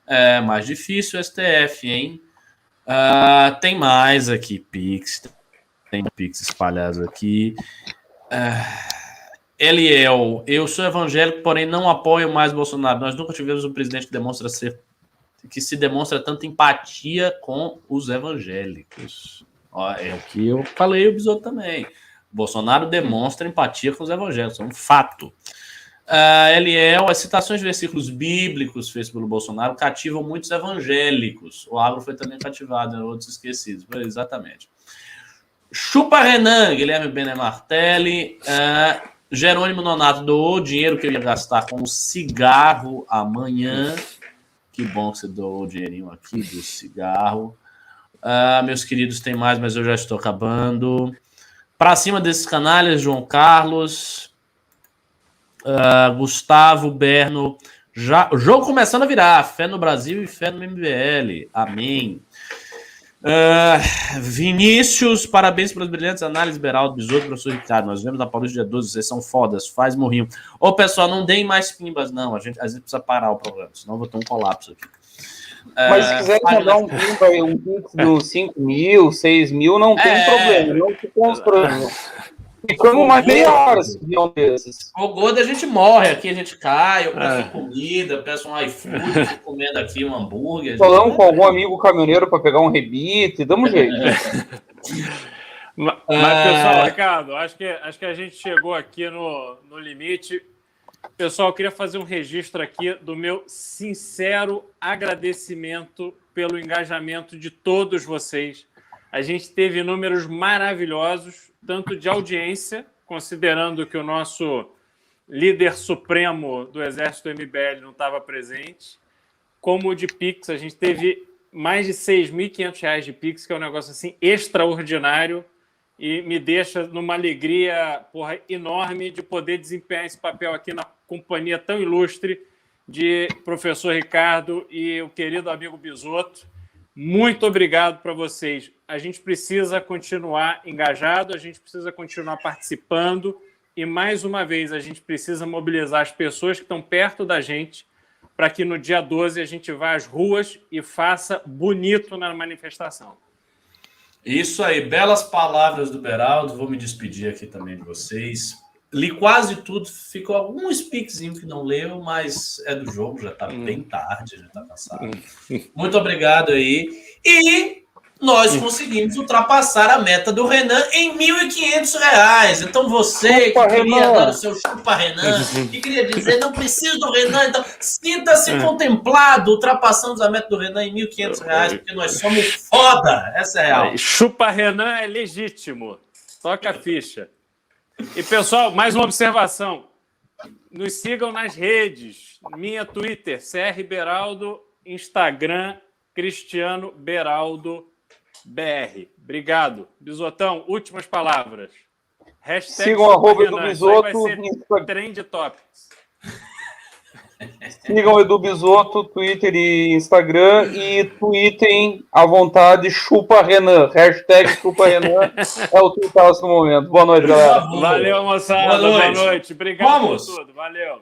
Speaker 4: É mais difícil o STF, hein? Tem mais aqui, Pix. Tem Pix espalhados aqui. Eliel, eu sou evangélico, porém não apoio mais Bolsonaro. Nós nunca tivemos um presidente que se demonstra tanta empatia com os evangélicos. É o que eu falei, o Bisotto também. Bolsonaro demonstra empatia com os evangélicos, é um fato. Eliel, as citações de versículos bíblicos feitas pelo Bolsonaro cativam muitos evangélicos. O Agro foi também cativado, outros esquecidos. Exatamente. Chupa Renan, Guilherme Benemartelli. Jerônimo Nonato doou o dinheiro que eu ia gastar com um cigarro amanhã. Que bom que você doou o dinheirinho aqui do cigarro. Meus queridos, tem mais, mas eu já estou acabando. Para cima desses canalhas, João Carlos, Gustavo, Berno. O jogo começando a virar. Fé no Brasil e fé no MBL. Amém. Vinícius, parabéns pelas brilhantes análises, Beraldo, Bisotto, professor Ricardo. Nós vemos na Paulista dia 12, vocês são fodas, faz morrinho. Ô, pessoal, não deem mais pimbas, não. A gente precisa parar o programa, senão eu vou ter um colapso aqui.
Speaker 3: Mas se quiser mandar um pimba aí, um pix dos 5 mil, 6 mil, não tem problema. Não se constrói. Ficamos mais meia hora se viam desses.
Speaker 4: O gordo a gente morre aqui, a gente cai, eu peço comida, peço um iFood, fico comendo aqui um hambúrguer.
Speaker 3: Falamos com algum amigo caminhoneiro para pegar um rebite, damos um jeito.
Speaker 1: Mas, pessoal, Ricardo, acho que a gente chegou aqui no limite. Pessoal, eu queria fazer um registro aqui do meu sincero agradecimento pelo engajamento de todos vocês. A gente teve números maravilhosos, tanto de audiência, considerando que o nosso líder supremo do Exército MBL não estava presente, como de Pix. A gente teve mais de R$ 6.500 de Pix, que é um negócio assim extraordinário e me deixa numa alegria enorme de poder desempenhar esse papel aqui na companhia tão ilustre de professor Ricardo e o querido amigo Bisotto. Muito obrigado para vocês. A gente precisa continuar engajado, a gente precisa continuar participando e, mais uma vez, a gente precisa mobilizar as pessoas que estão perto da gente para que no dia 12 a gente vá às ruas e faça bonito na manifestação.
Speaker 4: Isso aí, belas palavras do Beraldo. Vou me despedir aqui também de vocês. Li quase tudo, ficou algum speakzinho que não leu, mas é do jogo, já está bem tarde, já está cansado. Muito obrigado aí. E nós conseguimos ultrapassar a meta do Renan em R$ 1.500. Então você que queria dar o seu chupa Renan, que queria dizer não preciso do Renan, então sinta-se contemplado. Ultrapassamos a meta do Renan em R$ 1.500, porque nós somos foda. Essa é a real.
Speaker 1: Chupa Renan é legítimo. Toca a ficha. E, pessoal, mais uma observação. Nos sigam nas redes. Minha Twitter, CR Beraldo, Instagram, Cristiano Beraldo BR. Obrigado. Bisotão, últimas palavras.
Speaker 3: Sigam o arroba Edu Bisotto.
Speaker 1: Trend Topics.
Speaker 3: Sigam o Edu Bisotto, Twitter e Instagram. E tweetem à vontade chupa Renan. Hashtag chupa Renan é o tuitaço no momento. Boa noite, galera.
Speaker 1: Valeu, moçada. Boa noite. Obrigado por tudo. Valeu.